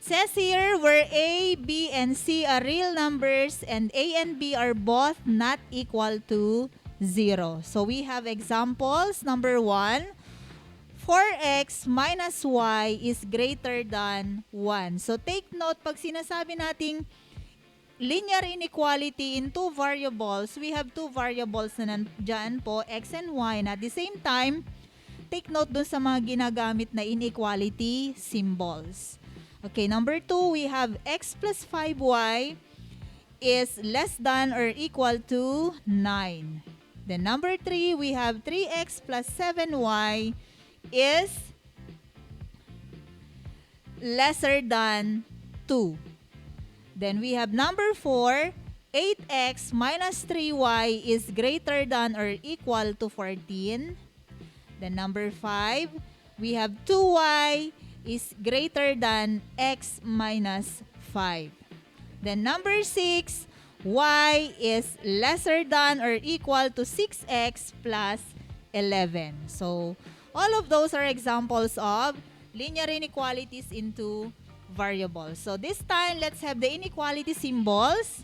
Says here, where a, b, and c are real numbers and a and b are both not equal to 0. So we have examples. Number 1, 4x minus y is greater than 1. So take note, pag sinasabi nating linear inequality in two variables, we have two variables na nandyan po, x and y, na at the same time, take note dun sa mga ginagamit na inequality symbols. Okay, number 2, we have x plus 5y is less than or equal to 9. Then number 3, we have 3x plus 7y is lesser than 2. Then we have number 4, 8x minus 3y is greater than or equal to 14. Then number 5, we have 2y is greater than x minus 5. Then number 6, y is lesser than or equal to 6x plus 11. So, all of those are examples of linear inequalities into variables. So, this time, let's have the inequality symbols.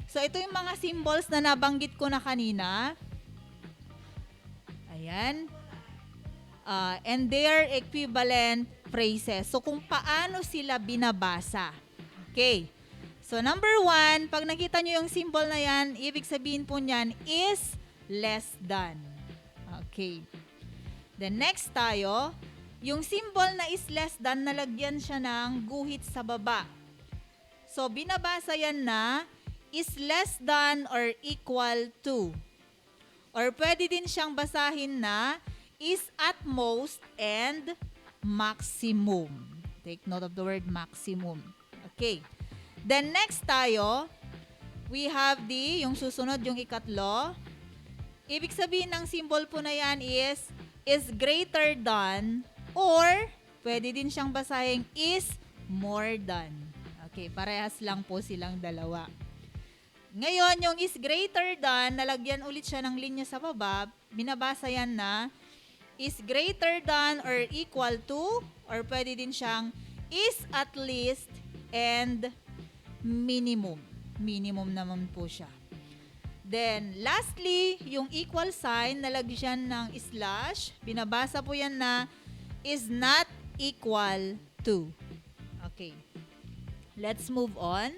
So, ito yung mga symbols na nabanggit ko na kanina. Ayan. And their equivalent phrases. So, kung paano sila binabasa. Okay. So, number 1, pag nakita nyo yung symbol na yan, ibig sabihin po niyan is less than. Okay. Then, next tayo, yung symbol na is less than, nalagyan siya ng guhit sa baba. So, binabasa yan na is less than or equal to. Or pwede din siyang basahin na is at most and maximum. Take note of the word maximum. Okay. Then next tayo, we have yung susunod, yung ikatlo. Ibig sabihin ng symbol po na yan is greater than or pwede din siyang basahin is more than. Okay, parehas lang po silang dalawa. Ngayon, yung is greater than, nalagyan ulit siya ng linya sa baba, binabasa yan na is greater than or equal to, or pwede din siyang is at least and minimum. Minimum naman po siya. Then, lastly, yung equal sign, nalagyan ng slash. Binabasa po yan na is not equal to. Okay. Let's move on.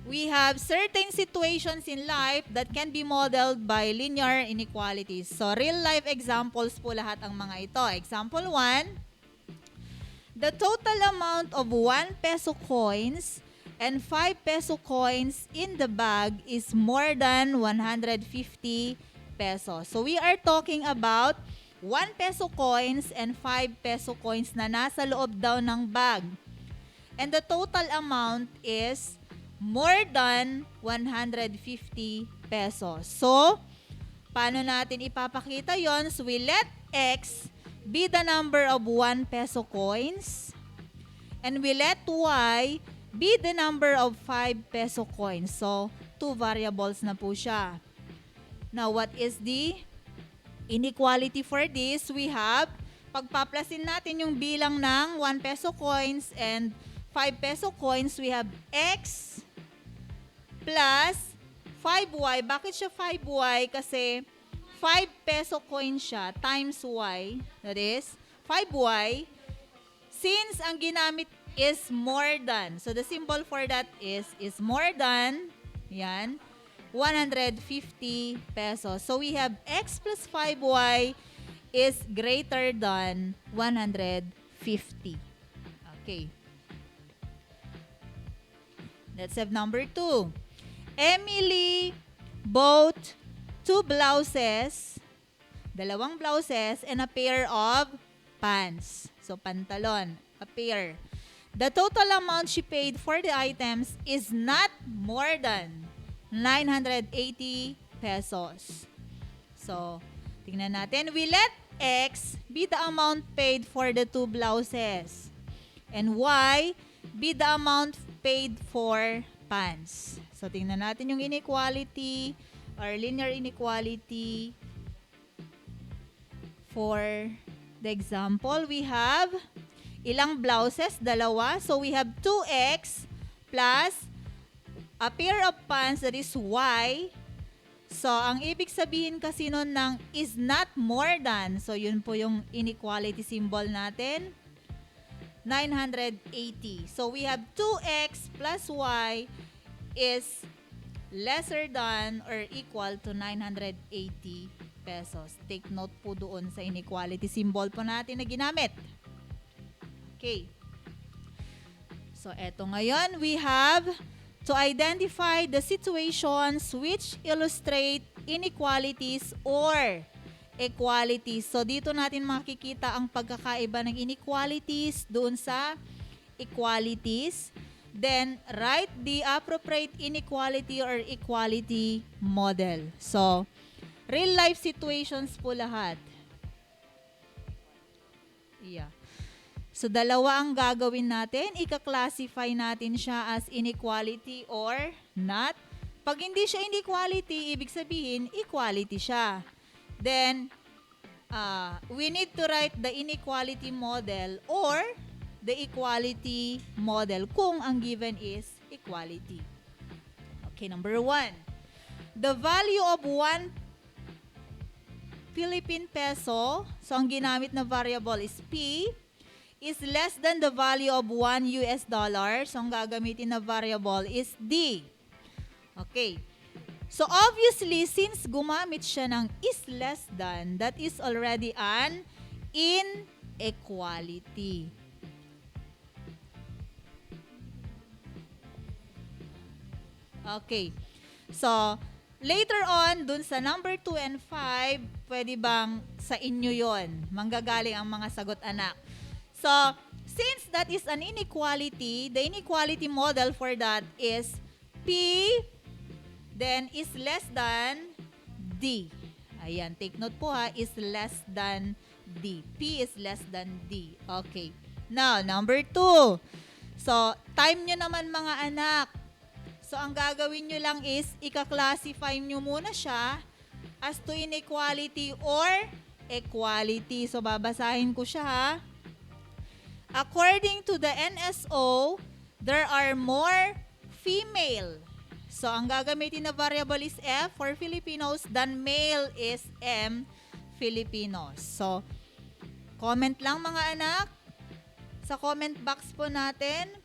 We have certain situations in life that can be modeled by linear inequalities. So, real-life examples po lahat ang mga ito. Example 1, the total amount of 1 peso coins and 5 peso coins in the bag is more than 150 pesos. So, we are talking about 1 peso coins and 5 peso coins na nasa loob daw ng bag. And the total amount is more than 150 pesos. So, paano natin ipapakita yon? So, we let x be the number of 1 peso coins and we let y be the number of 5 peso coins. So, two variables na po siya. Now, what is the inequality for this? We have, pagpaplasin natin yung bilang ng 1 peso coins and 5 peso coins, we have x plus 5y. Bakit siya 5y? Kasi 5 peso coin siya times y, that is 5y, since ang ginamit is more than. So the symbol for that is more than, yan, 150 pesos. So we have x plus 5y is greater than 150. Okay. Let's have number 2. Emily bought 2 blouses, dalawang blouses, and a pair of pants. So, pantalon, a pair. The total amount she paid for the items is not more than 980 pesos. So, tingnan natin. We let X be the amount paid for the 2 blouses. And Y be the amount paid for pants. So, tingnan natin yung inequality or linear inequality. For the example, we have ilang blouses? Dalawa. So, we have 2x plus a pair of pants, that is y. So, ang ibig sabihin kasi nun ng is not more than. So, yun po yung inequality symbol natin. 980. So, we have 2x plus y is lesser than or equal to 980 pesos. Take note po doon sa inequality symbol po natin na ginamit. Okay. So, eto ngayon, we have to identify the situations which illustrate inequalities or equalities. So, dito natin makikita ang pagkakaiba ng inequalities doon sa equalities. Then, write the appropriate inequality or equality model. So, real life situations po lahat. Yeah. So, dalawa ang gagawin natin. Ika-classify natin siya as inequality or not. Pag hindi siya inequality, ibig sabihin, equality siya. Then, we need to write the inequality model or the equality model kung ang given is equality. Okay, number 1. The value of 1 Philippine peso, so ang ginamit na variable is P, is less than the value of 1 US dollar. So ang gagamitin na variable is D. Okay. So obviously, since gumamit siya ng is less than, that is already an inequality. Okay. So, later on, dun sa number 2 and 5, pwede bang sa inyo yon? Manggagaling ang mga sagot, anak. So, since that is an inequality, the inequality model for that is P, then is less than D. Ayan, take note po ha, is less than D. P is less than D. Okay. Now, number 2. So, time nyo naman mga anak. So, ang gagawin nyo lang is, ika-classify nyo muna siya as to inequality or equality. So, babasahin ko siya ha. According to the NSO, there are more female. So, ang gagamitin na variable is F for Filipinos than male is M, Filipinos. So, comment lang mga anak. Sa comment box po natin,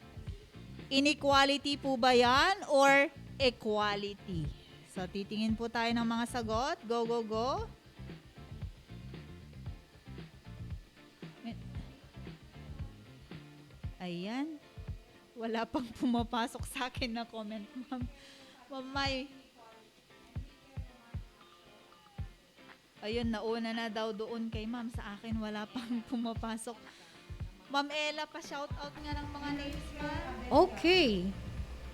inequality po ba yan or equality? So, titingin po tayo ng mga sagot. Go, go, go. Ayan. Wala pang pumapasok sa akin na comment, ma'am. Mamay. Ayun, nauna na daw doon kay ma'am. Sa akin, wala pang pumapasok. Ma'am Ella, pa-shoutout nga ng mga names, ma'am. Okay.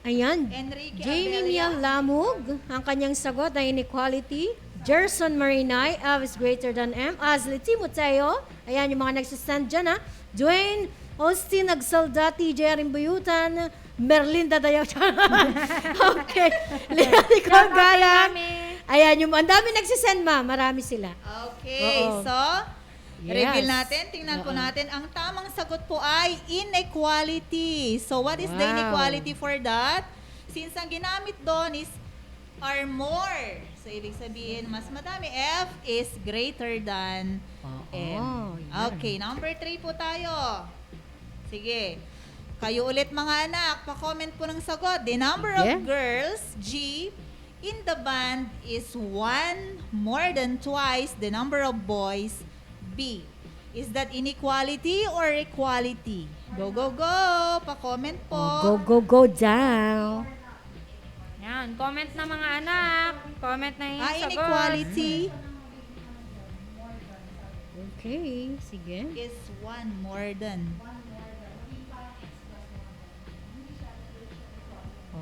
Ayan. Enrique Jamie Abelia. Miel Lamug, ang kanyang sagot ay inequality. Gerson Marinay, F is greater than M. Asli Timoteo, ayan yung mga nagsistand dyan ha. Dwayne Austin Nagsaldati, Jerry Buyutan, Merlinda Dayaw. Okay. Leon Nicole Galang. Ayan, yung ang dami nagsisend ma, marami sila. Okay, Oo. so, Yes. reveal natin, tingnan po natin. Ang tamang sagot po ay inequality. So, what is the Wow. inequality for that? Since ang ginamit doon is or more. So, ibig sabihin, mas madami. F is greater than M. Okay, number 3 po tayo. Sige. Kayo ulit mga anak, pa-comment po ng sagot. The number of girls, G, in the band is 1 more than twice the number of boys, B. Is that inequality or equality? Go, go, go! Pa-comment po. Go, go, go down. Yan, comment na mga anak. Comment na yung sagot. Inequality Okay, sige. is 1 more than.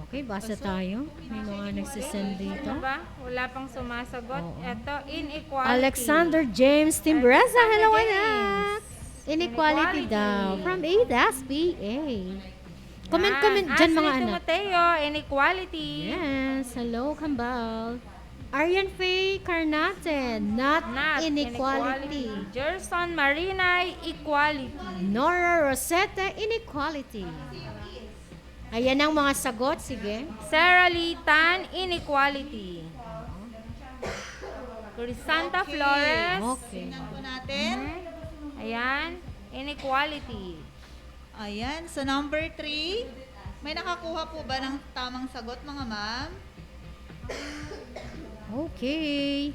Okay, basa tayo. May mga nagsisend dito. Ano ba? Wala pang sumasagot. Ito, inequality. Alexander James Timbreza. Hello, James. anak. Inequality daw. From A to SPA. Comment dyan Ashley mga anak. Timoteo, inequality. Yes. Hello, Kambal. Aryan Faye Carnate. Not inequality. Gerson Marinay, equality. Nora Rosetta, inequality. Ayan ang mga sagot. Sige. Sarah Lee Tan, inequality. Crisanta Flores. Okay. Tingnan po natin. Ayan, inequality. Ayan, so number 3. May nakakuha po ba ng tamang sagot mga ma'am? Okay.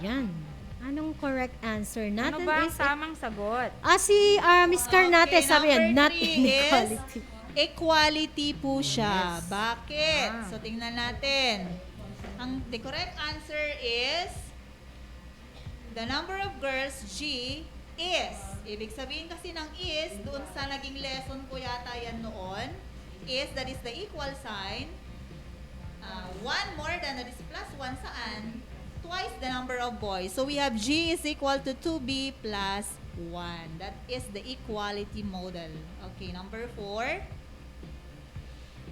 Yan. Anong correct answer natin? Ano ba ang is tamang sagot? si Miss Carnate sabi yan, not number 3 inequality. Equality po siya. Bakit? So, tingnan natin. The correct answer is the number of girls, G, is. Ibig sabihin kasi ng is, doon sa naging lesson ko yata yan noon, is, that is the equal sign. 1 more than, that is plus 1 saan? Twice the number of boys. So, we have G is equal to 2B plus 1. That is the equality model. Okay, number 4.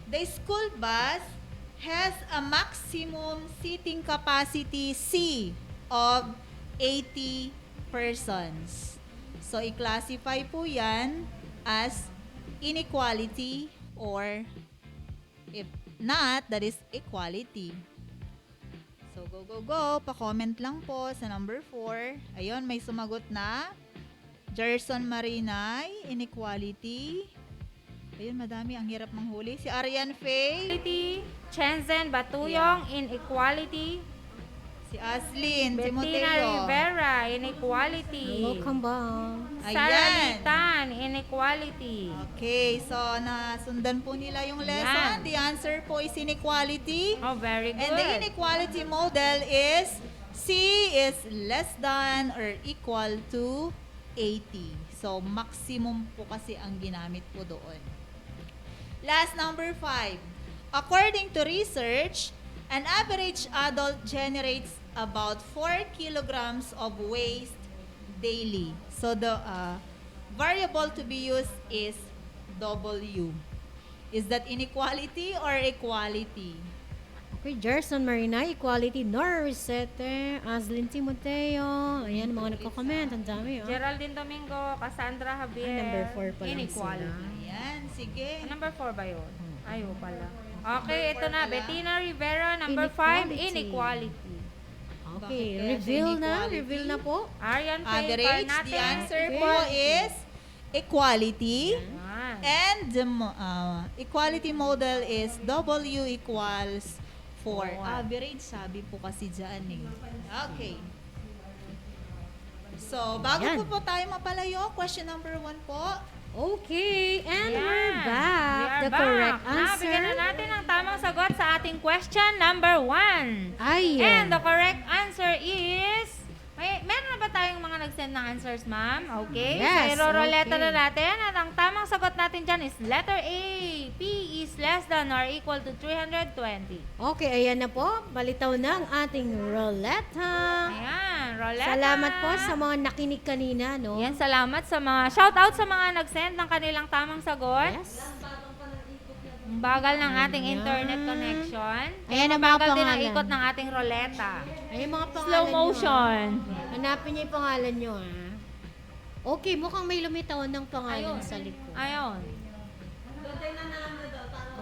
The school bus has a maximum seating capacity C of 80 persons. So, i-classify po yan as inequality or if not, that is equality. So, go, go, go. Pa-comment lang po sa number 4. Ayun, may sumagot na. Gerson Marinay, inequality. Ayun, madami. Ang hirap manghuli. Si Arian Faye. Chenzen Batuyong, inequality. Si Aslyn Bettina Timoteo. Rivera, inequality. Welcome back. Sarah Litan, inequality. Okay, so nasundan po nila yung lesson. Yan. The answer po is inequality. Oh, very good. And the inequality model is C is less than or equal to 80. So, maximum po kasi ang ginamit po doon. Last, number 5. According to research, an average adult generates about 4 kilograms of waste daily. So, the variable to be used is W. Is that inequality or equality? Okay, Gerson Marina, equality. Nora Rosete, Aslyn Timoteo. Ayan, mga nagko-comment. Ang dami, Geraldine Domingo, Cassandra Javier. Number 4 pa lang inequality. sila. Ayan, sige. Number 4 ba yun? Ayaw pala. Okay, ito na. Bettina Rivera, number 5, inequality. Okay, Bakit reveal na. inequality? Reveal na po. Arian Faye Average, Carnate. the answer po is equality. Yan. And the equality model is W equals 4. Average, sabi po kasi dyan eh. Okay. So, bago Ayan. po tayo mapalayo, question number 1 po. Okay, and Yan. we're back. We are The back. correct answer. Nabigyan na natin ang tamang sagot sa ating question number 1. Ay, And the correct answer is... meron na ba tayong mga nag-send ng answers, ma'am? Okay. Yes, So, iroroleta okay. na natin. At ang tamang sagot natin dyan is letter A. P is less than or equal to 320. Okay, ayan na po. Balitaw na ang ating roleta. Ayan, roleta. Salamat po sa mga nakinig kanina, no? Yan, salamat sa mga... Shout out sa mga nag-send ng kanilang tamang sagot. Yes. Ang bagal ng ating internet connection. Ayan ang mga bagal din ang pangalan. ikot ng ating roleta. Ayan mga pangalan Slow nyo, motion. Hanapin niyo yung pangalan nyo, ha? Okay, mukhang may lumitaw ng pangalan Ayun. sa likod. Ayun.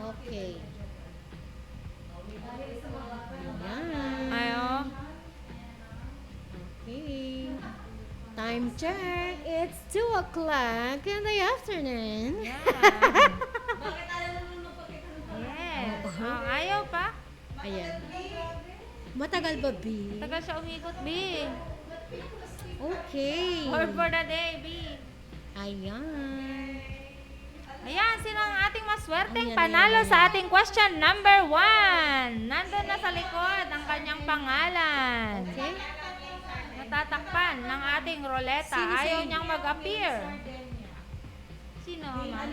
Okay. check. It's 2 o'clock in the afternoon. Yes. Oh, ayaw pa? Ayan. Matagal ba, B? Tagal siya umikot, B. Okay. Or for the day, B. Ayan. Ayan, sino ang ating maswerteng Ayan, panalo ayan, sa ating question number 1? Nandun na sa likod ang kanyang pangalan. Okay. Natatakpan ng ating roleta. Ayaw niyang mag-appear. Sino, ma'am?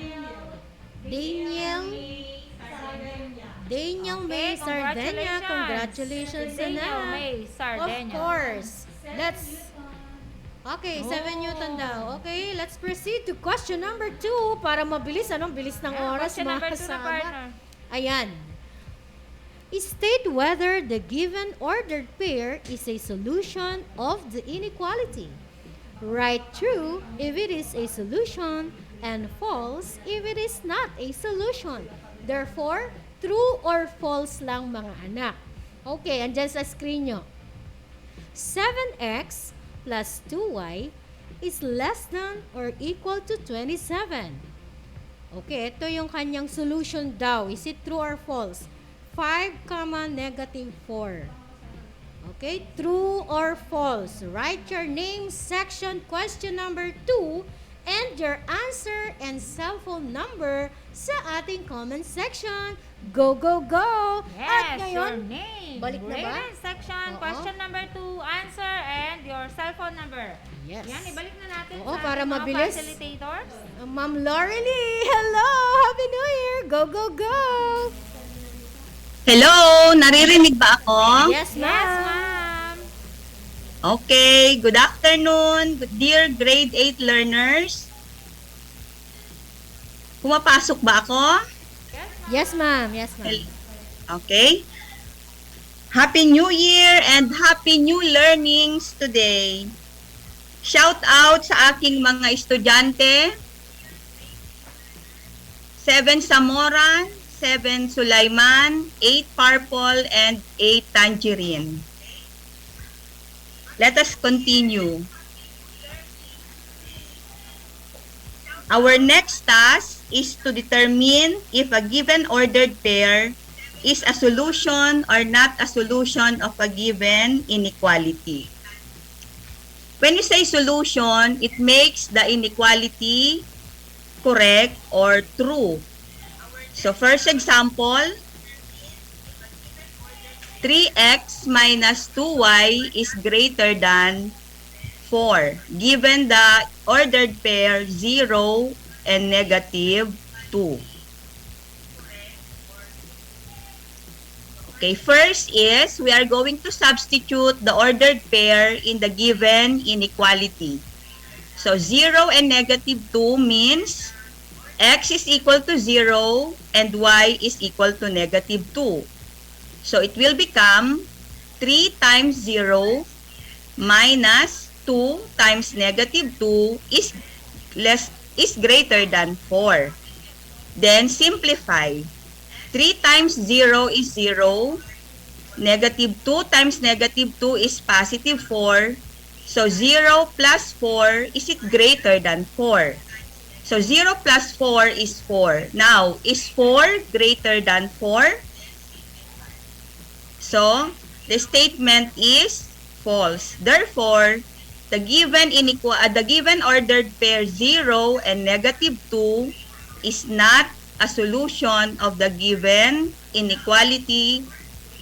Daniel May Sardenya. Congratulations, Daniel Ana. May Sardenya. Of course. Okay, 7 Newton daw. Okay, let's proceed to question number 2 para mabilis. Anong bilis ng oras, Question mga number 2 na, kasama. partner. Ayan. State whether the given ordered pair is a solution of the inequality. Write true if it is a solution and false if it is not a solution. Therefore, true or false lang mga anak. Okay, andyan sa screen nyo. 7x plus 2y is less than or equal to 27. Okay, ito yung kanyang solution daw. Is it true or false? 5, negative 4. Okay, true or false? Write your name, section, question number 2, and your answer and cell phone number sa ating comment section. Go, go, go! Yes, At ngayon, your name, balik na ba? grade section, Oo. question number 2, answer, and your cell phone number. Yes. Yan, ibalik na natin Oo, sa para ating mga mabilis. facilitators. Ma'am Laurelie, hello! Happy New Year! Go, go, go! Hello! Naririnig ba ako? Yes, ma'am. Yes, ma'am. Okay, good afternoon, dear grade 8 learners. Pumapasok ba ako? Yes, ma'am. Yes, ma'am. Okay. Happy New Year and Happy New Learnings today. Shout out sa aking mga estudyante. 7 Zamora, 7 Sulaiman, 8 Purple, and 8 Tangerine. Let us continue. Our next task is to determine if a given ordered pair is a solution or not a solution of a given inequality. When you say solution, it makes the inequality correct or true. So first example, 3x minus 2y is greater than 4, given the ordered pair 0 and negative 2. Okay, first is we are going to substitute the ordered pair in the given inequality. So 0 and negative 2 means x is equal to 0 and y is equal to negative 2. So it will become 3 times 0 minus 2 times negative 2 is greater than 4. Then simplify. 3 times 0 is 0. Negative 2 times negative 2 is positive 4. So 0 plus 4 is it greater than 4. So 0 plus 4 is 4. Now, is 4 greater than 4? So, the statement is false. Therefore, the given ordered pair 0 and negative 2 is not a solution of the given inequality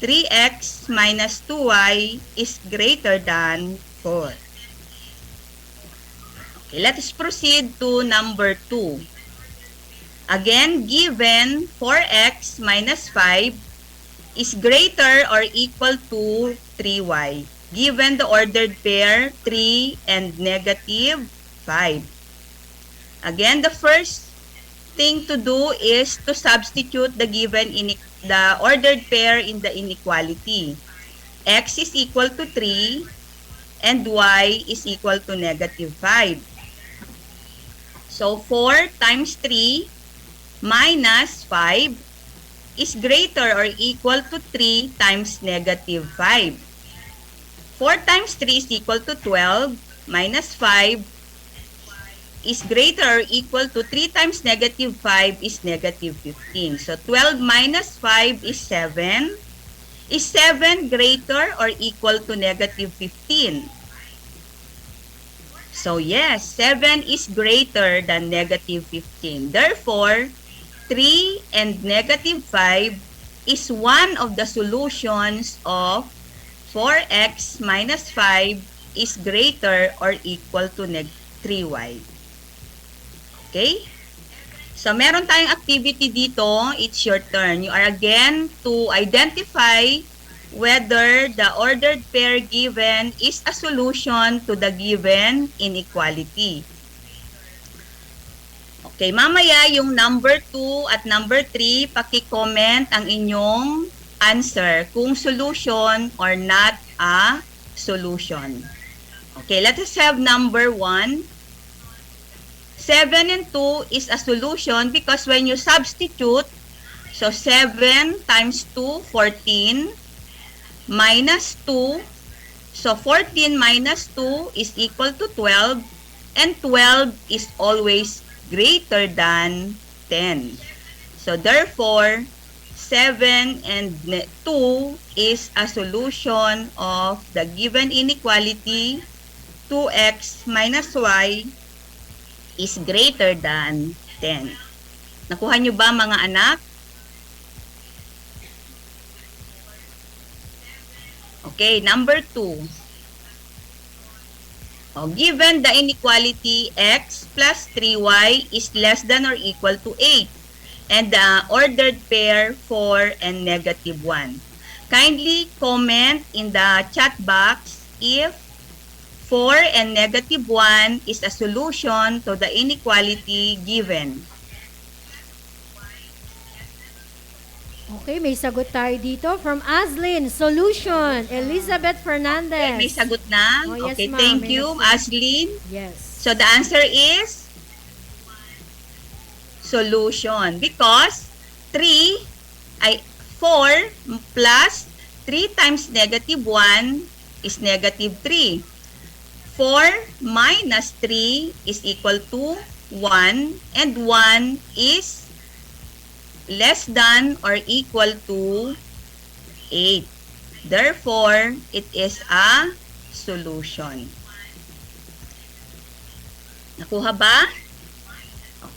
3x minus 2y is greater than 4. Okay, let us proceed to number 2. Again, given 4x minus 5 is greater or equal to 3y. Given the ordered pair 3 and negative 5. Again, the first thing to do is to substitute the ordered pair in the inequality. X is equal to 3 and y is equal to negative 5. So 4 times 3 minus 5 is greater or equal to 3 times negative 5. 4 times 3 is equal to 12 minus 5 is greater or equal to 3 times negative 5 is negative 15. So 12 minus 5 is 7. Is 7 greater or equal to negative 15? So yes, 7 is greater than negative 15. Therefore, 3 and negative 5 is one of the solutions of 4x minus 5 is greater or equal to 3y. Okay? So, meron tayong activity dito. It's your turn. You are again to identify whether the ordered pair given is a solution to the given inequality. Okay, mamaya yung number 2 at number 3, paki-comment ang inyong answer kung solution or not a solution. Okay, let us have number 1. 7 and 2 is a solution because when you substitute, so 7 times 2, 14, minus 2, so 14 minus 2 is equal to 12, and 12 is always greater than 10. So therefore, 7 and 2 is a solution of the given inequality 2x minus y is greater than 10. Nakuha nyo ba mga anak? Okay, number 2. Given the inequality x plus 3y is less than or equal to 8 and the ordered pair 4 and negative 1. Kindly comment in the chat box if 4 and negative 1 is a solution to the inequality given. Okay, may sagot tayo dito from Aslin. Solution. Elizabeth Fernandez. Okay, may sagot na? Oh, yes, okay, ma'am. thank May you, nagsagot. Aslin. Yes. So the answer is solution because 4 plus 3 times negative 1 is negative 3. 4 minus 3 is equal to 1 and 1 is less than or equal to 8. Therefore, it is a solution. Nakuha ba?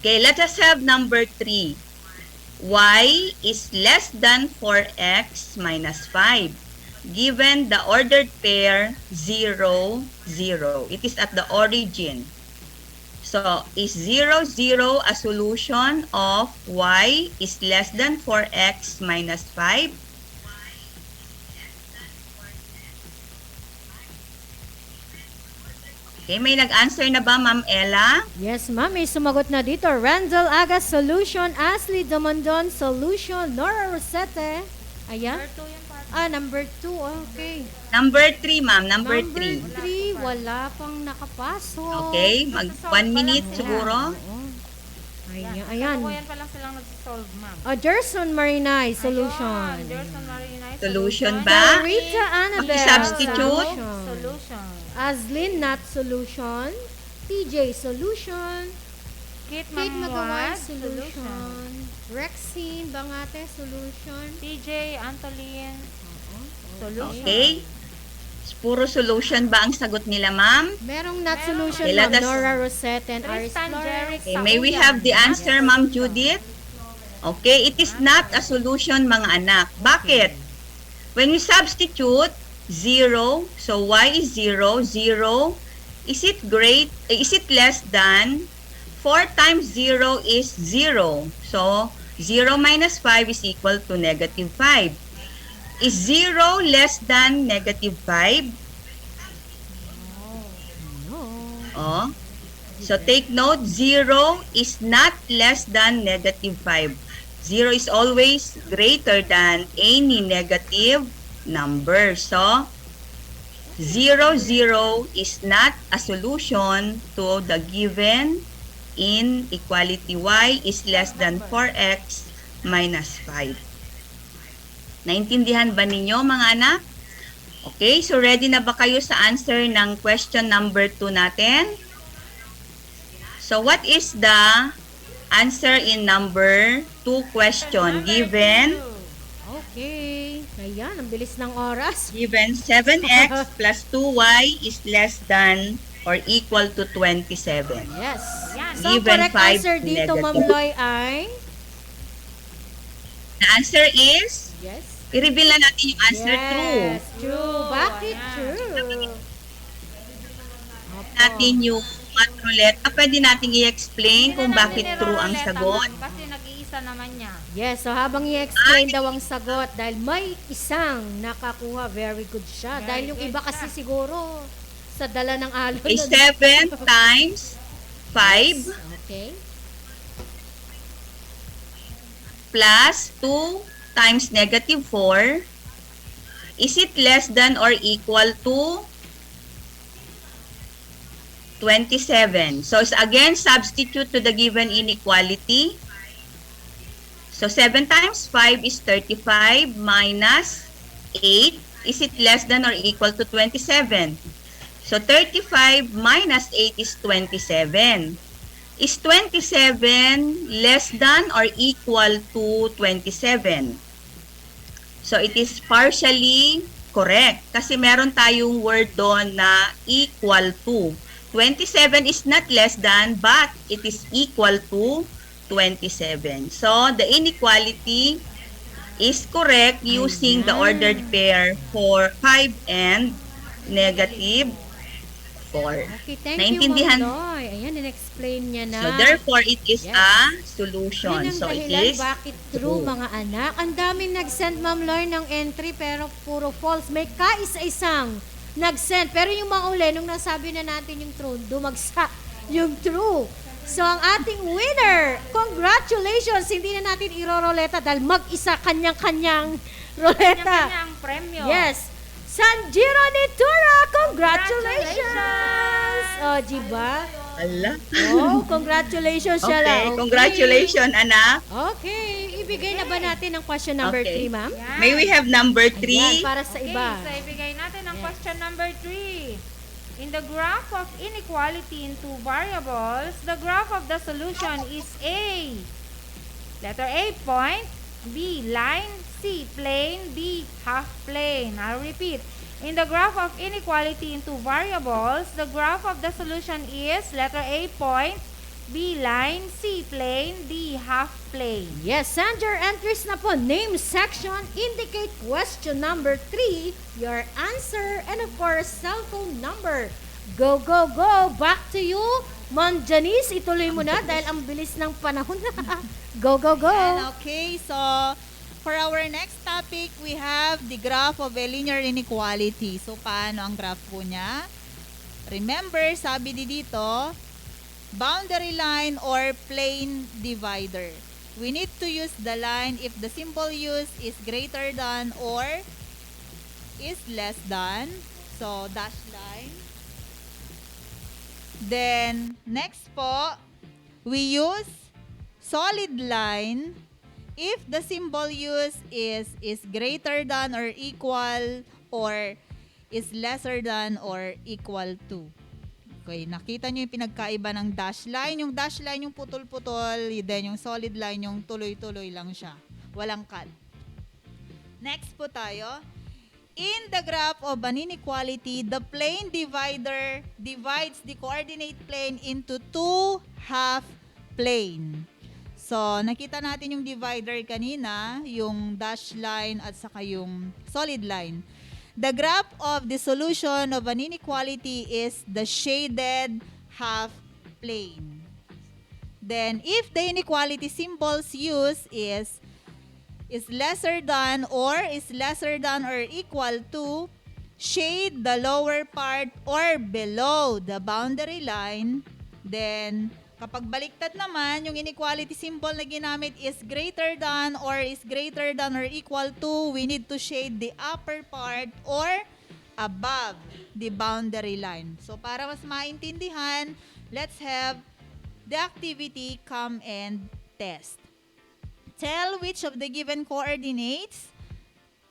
Okay, let us have number 3. Y is less than 4x minus 5. Given the ordered pair 0, 0. It is at the origin. So, is 0, 0 a solution of y is less than 4x minus 5? Okay, may nag-answer na ba, Ma'am Ella? Yes, ma'am. May sumagot na dito. Randall Agas, solution. Ashley Domondon, solution. Nora Rosete. Ayan. Number 2. Okay. Number 3, ma'am. Number 3. Number 3, wala pang nakapasok. Okay, mag 1 minute siguro. Ayan. Yan pa lang silang nag-solve, ma'am. Jerson Marinay, solution. Jerson Marinay, Solution ba? Rita Annabelle, Substitute. Solution. Aslin, not solution. TJ, solution. Kate Kate Magawa, solution. solution. Rexine Bangate, solution. TJ, Antolin, solution. Okay. Puro solution ba ang sagot nila, ma'am? Merong not solution, Okay, ma'am. let us- Nora Rosette and Aris Tristan Flores. Jeric, Okay, may we have the answer, Ma'am Judith? Okay, it is not a solution, mga anak. Bakit? When we substitute 0, so y is 0, 0, is it less than 4 times 0 is 0. So, 0 minus 5 is equal to negative 5. Is 0 less than negative 5? Oh. So, take note, 0 is not less than negative 5. 0 is always greater than any negative number. So, 0, 0 is not a solution to the given inequality y is less than 4x minus 5. Naintindihan ba ninyo, mga anak? Okay, so ready na ba kayo sa answer ng question number 2 natin? So what is the answer in number 2 question? Given Okay. Ayan, ang bilis ng oras. given 7x plus 2y is less than or equal to 27. Yes. So, ang Given correct 5 answer dito, negative. Ma'am Loy, ay? The answer is, Yes. i-reveal na natin yung answer true. Yes, true. Bakit true? Natin yung math roulette. Pwede nating i-explain kung bakit true ang sagot. Kasi nag-iisa naman niya. Yes, so habang i-explain daw ang sagot, dahil may isang nakakuha, very good siya. Dahil yung iba kasi siguro, sa dala ng alon. Okay, 7 times 5 Okay. plus 2 times negative 4. Is it less than or equal to 27? So, again, substitute to the given inequality. So, 7 times 5 is 35 minus 8. Is it less than or equal to 27? So, 35 minus 8 is 27. Is 27 less than or equal to 27? So, it is partially correct. Kasi meron tayong word doon na equal to. 27 is not less than, but it is equal to 27. So, the inequality is correct using the ordered pair for 5 and negative 4. Okay, thank Naintindihan? you, Ma'am Loy. Ayan, in-explain niya na. So, therefore, it is Yes. a solution. Yun ang So, it dahilan is bakit true, mga anak. Ang daming nag-send, Ma'am Loy, ng entry pero puro false. May kaisa-isang nag-send. Pero yung mga uli, nung nasabi na natin yung true, dumagsa yung true. So, ang ating winner, congratulations! Hindi na natin iroroleta dahil mag-isa kanyang-kanyang roleta. Kanya-kanyang premyo. Yes. Sanjiro Nitura, congratulations! O, diba? Ala. Oh, congratulations siya lang. Okay, congratulations, anak. Okay, ibigay na ba natin ang question number Okay. 3, ma'am? May we have number Ayan, 3? para sa iba. Okay, so ibigay natin ang question number 3. In the graph of inequality in two variables, the graph of the solution is A. Letter A, point. B, line. C, plane. D, half plane. I'll repeat. In the graph of inequality in two variables, the graph of the solution is letter A, point. B, line. C, plane. D, half plane. Yes, send your entries na po. Name section, indicate question number 3, your answer, and of course, cell phone number. Go, go, go! Back to you, Ma'am Janice. Ituloy mo na dahil ang bilis ng panahon na. Go, go, go! And okay, so for our next topic, we have the graph of a linear inequality. So, paano ang graph po niya? Remember, sabi dito, boundary line or plane divider. We need to use the line if the symbol used is greater than or is less than. So, dash line. Then, next po, we use solid line if the symbol used is greater than or equal or is lesser than or equal to. Okay, nakita nyo yung pinagkaiba ng dash line. Yung dash line yung putol-putol, then yung solid line yung tuloy-tuloy lang siya. Walang cut. Next po tayo. In the graph of an inequality, the plane divider divides the coordinate plane into two half plane. So, nakita natin yung divider kanina, yung dash line at saka yung solid line. The graph of the solution of an inequality is the shaded half plane. Then, if the inequality symbols used is lesser than or equal to, shade the lower part or below the boundary line. Then, kapag baliktad naman, yung inequality symbol na ginamit is greater than or equal to, we need to shade the upper part or above the boundary line. So, para mas maintindihan, let's have the activity come and test. Tell which of the given coordinates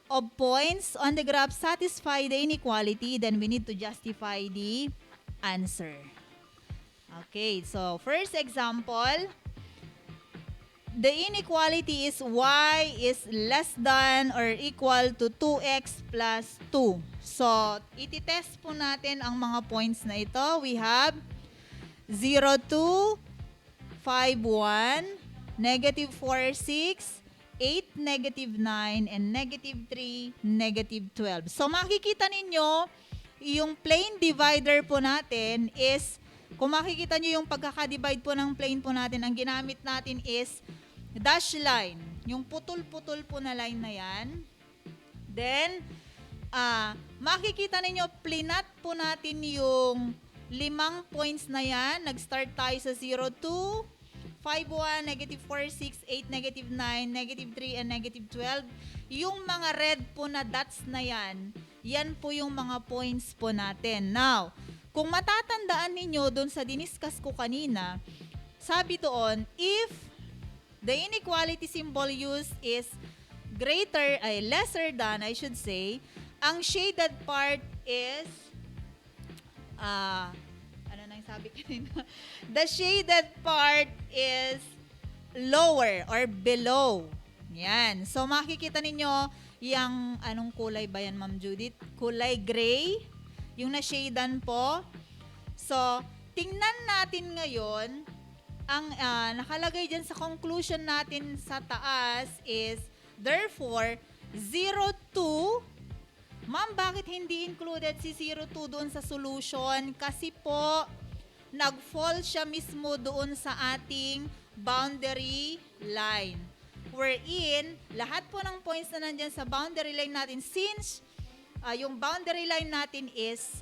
of points on the graph satisfy the inequality, then we need to justify the answer. Okay, so first example, the inequality is y is less than or equal to 2x plus 2. So, ititest po natin ang mga points na ito. We have 0, 2, 5, 1, negative 4, 6, 8, negative 9, and negative 3, negative 12. So, makikita ninyo, yung plane divider po natin is, kung makikita nyo yung pagkakadivide po ng plane po natin, ang ginamit natin is dash line. Yung putol-putol po na line na yan. Then, makikita ninyo, plinat po natin yung 5 points na yan. Nag-start tayo sa 0, 2, 5, 1, negative 4, 6, 8, negative 9, negative 3, and negative 12. Yung mga red po na dots na yan, yan po yung mga points po natin. Now, kung matatandaan ninyo doon sa diniscuss ko kanina, sabi doon, if the inequality symbol used is lesser than, I should say, ang shaded part is, ano nang sabi kanina? The shaded part is lower or below. Yan. So, makikita ninyo, yung, anong kulay ba yan, Ma'am Judith? Kulay gray, yung na-shaden po. So, tingnan natin ngayon, ang nakalagay dyan sa conclusion natin sa taas is, therefore, 0, 2. Ma'am, bakit hindi included si 0, 2 doon sa solution? Kasi po, nag-fall siya mismo doon sa ating boundary line. Wherein, lahat po ng points na nandyan sa boundary line natin, since yung boundary line natin is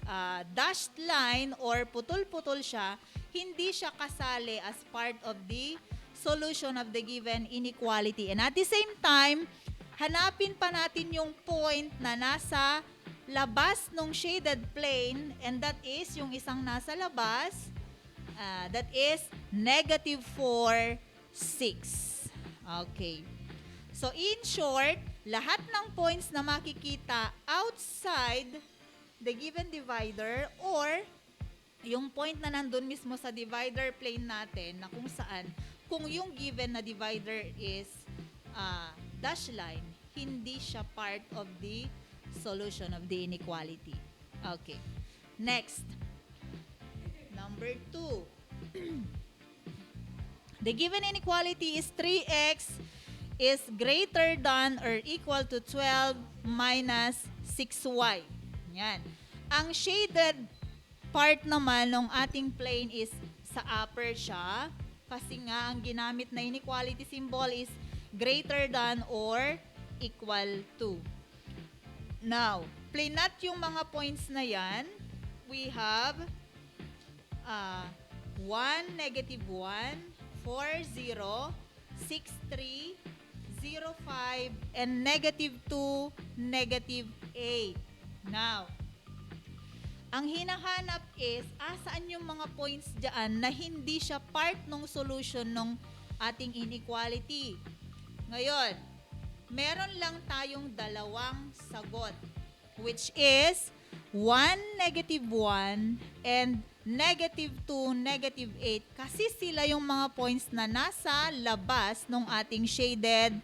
dashed line or putol-putol siya, hindi siya kasali as part of the solution of the given inequality. And at the same time, hanapin pa natin yung point na nasa labas ng shaded plane, and that is yung isang nasa labas, that is negative 4, 6. Okay. So in short, lahat ng points na makikita outside the given divider or yung point na nandun mismo sa divider plane natin na kung saan, kung yung given na divider is dash line, hindi siya part of the solution of the inequality. Okay. Next. Number 2. The given inequality is 3x is greater than or equal to 12 minus 6y. Yan. Ang shaded part naman ng ating plane is sa upper siya, kasi nga ang ginamit na inequality symbol is greater than or equal to. Now, plinat yung mga points na yan. We have 1, negative 1, 4, 0, 6, 3, 0, 5, and negative 2, negative 8. Now, ang hinahanap is, saan yung mga points dyan na hindi siya part ng solution ng ating inequality. Ngayon, meron lang tayong dalawang sagot, which is 1, negative 1, and negative 2, negative 8, kasi sila yung mga points na nasa labas ng ating shaded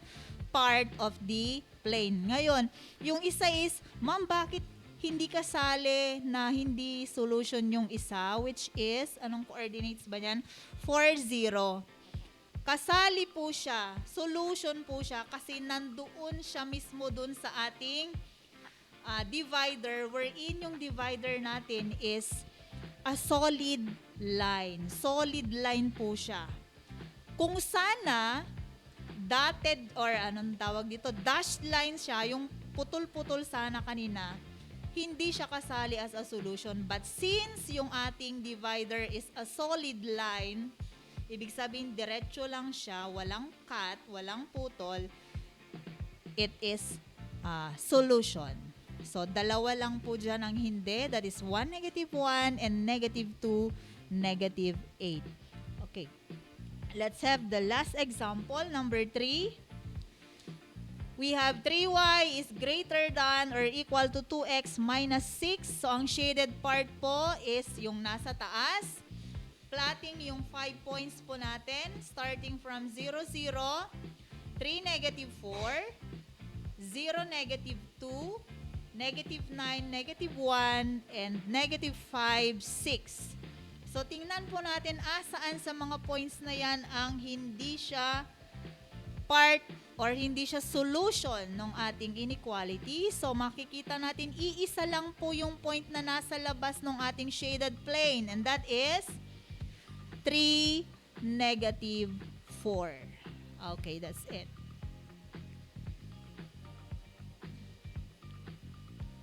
part of the plane. Ngayon, yung isa is, ma'am, bakit hindi kasali na hindi solution yung isa, which is, anong coordinates ba yan? 4, 0. Kasali po siya, solution po siya, kasi nandoon siya mismo dun sa ating divider, wherein yung divider natin is a solid line. Solid line po siya. Kung sana, dotted or anong tawag dito, dashed line siya, yung putol-putol sana kanina, hindi siya kasali as a solution. But since yung ating divider is a solid line, ibig sabihin diretso lang siya, walang cut, walang putol, it is solution. So, dalawa lang po dyan ang hindi. That is 1, negative 1, and negative 2, negative 8. Okay. Let's have the last example, number 3. We have 3y is greater than or equal to 2x minus 6. So, ang shaded part po is yung nasa taas. Plotting yung 5 points po natin. Starting from 0, 0, 3, negative 4, 0, negative 2, negative 9, negative 1, and negative 5, 6. So, tingnan po natin saan sa mga points na yan ang hindi siya part or hindi siya solution ng ating inequality. So, makikita natin, iisa lang po yung point na nasa labas ng ating shaded plane. And that is 3, negative 4. Okay, that's it.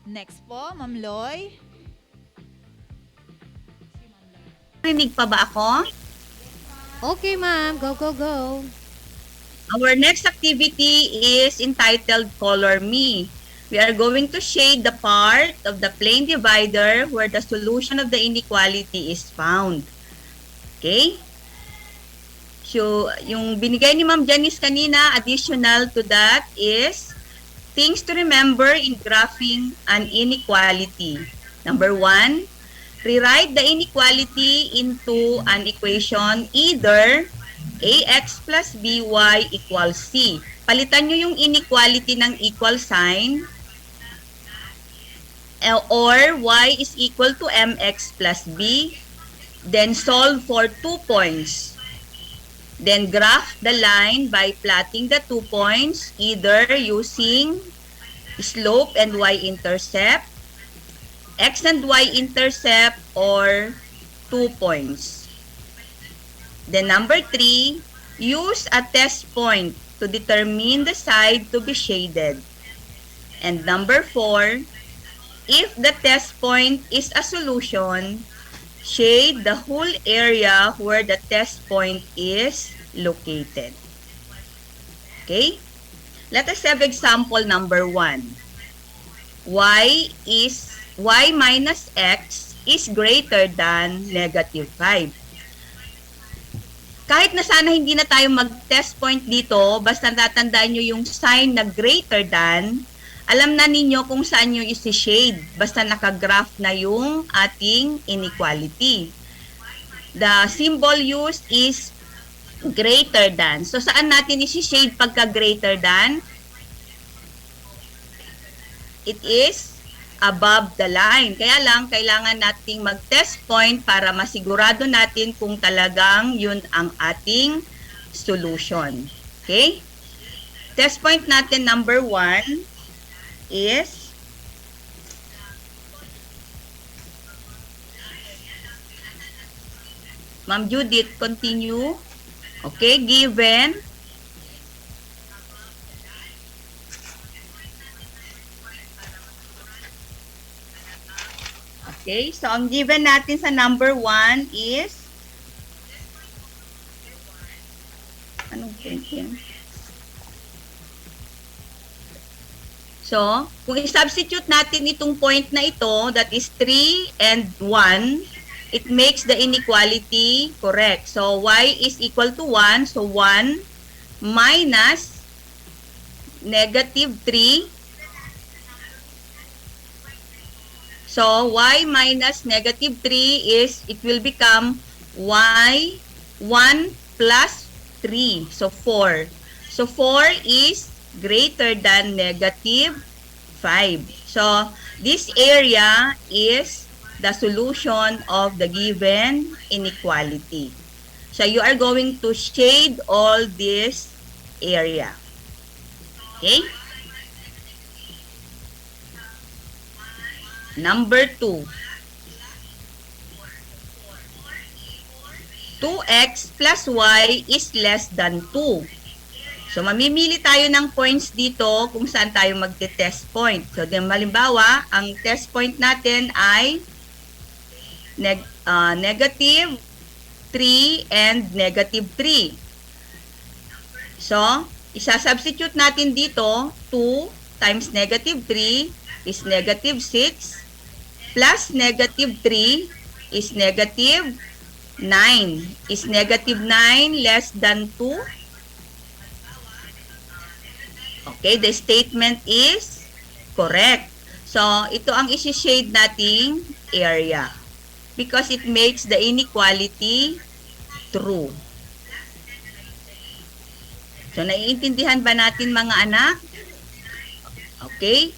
Next po, Ma'am Loy. Rinig pa ba ako? Okay, ma'am. Go, go, go. Our next activity is entitled Color Me. We are going to shade the part of the plane divider where the solution of the inequality is found. Okay? So, yung binigay ni Ma'am Janice kanina, additional to that is things to remember in graphing an inequality. Number 1, rewrite the inequality into an equation either ax plus by equals c. Palitan nyo yung inequality ng equal sign or y is equal to mx plus b. Then solve for 2 points. Then graph the line by plotting the 2 points either using slope and y-intercept, x and y-intercept, or 2 points. Then number 3, use a test point to determine the side to be shaded. And number 4, if the test point is a solution, shade the whole area where the test point is located. Okay? Let us have example number 1. Y minus x is greater than negative 5. Kahit na sana hindi na tayo mag-test point dito, basta tatandaan nyo yung sign na greater than, alam na ninyo kung saan nyo isi-shade. Basta nakagraph na yung ating inequality. The symbol used is greater than. So, saan natin isi-shade pagka greater than? It is above the line. Kaya lang, kailangan nating mag-test point para masigurado natin kung talagang yun ang ating solution. Okay? Test point natin number 1 is Ma'am Judith, continue. Okay, given okay, so ang given natin sa number 1 is anong point yan? So, kung i-substitute natin itong point na ito, that is 3 and 1, it makes the inequality correct. So, y is equal to 1. So, 1 minus negative 3. So, y minus negative 3 is, it will become y 1 plus 3. So, 4. So, 4 is greater than negative 5. So, this area is the solution of the given inequality. So, you are going to shade all this area. Okay? Number 2. 2x plus y is less than 2. So, mamimili tayo ng points dito kung saan tayo magte-test point. So, halimbawa, ang test point natin ay negative 3 and negative 3. So, isa-substitute natin dito, 2 times negative 3 is negative 6 plus negative 3 is negative 9. Is negative 9 less than 2? Okay, the statement is correct. So, ito ang isi-shade nating area because it makes the inequality true. So, naiintindihan ba natin mga anak? Okay.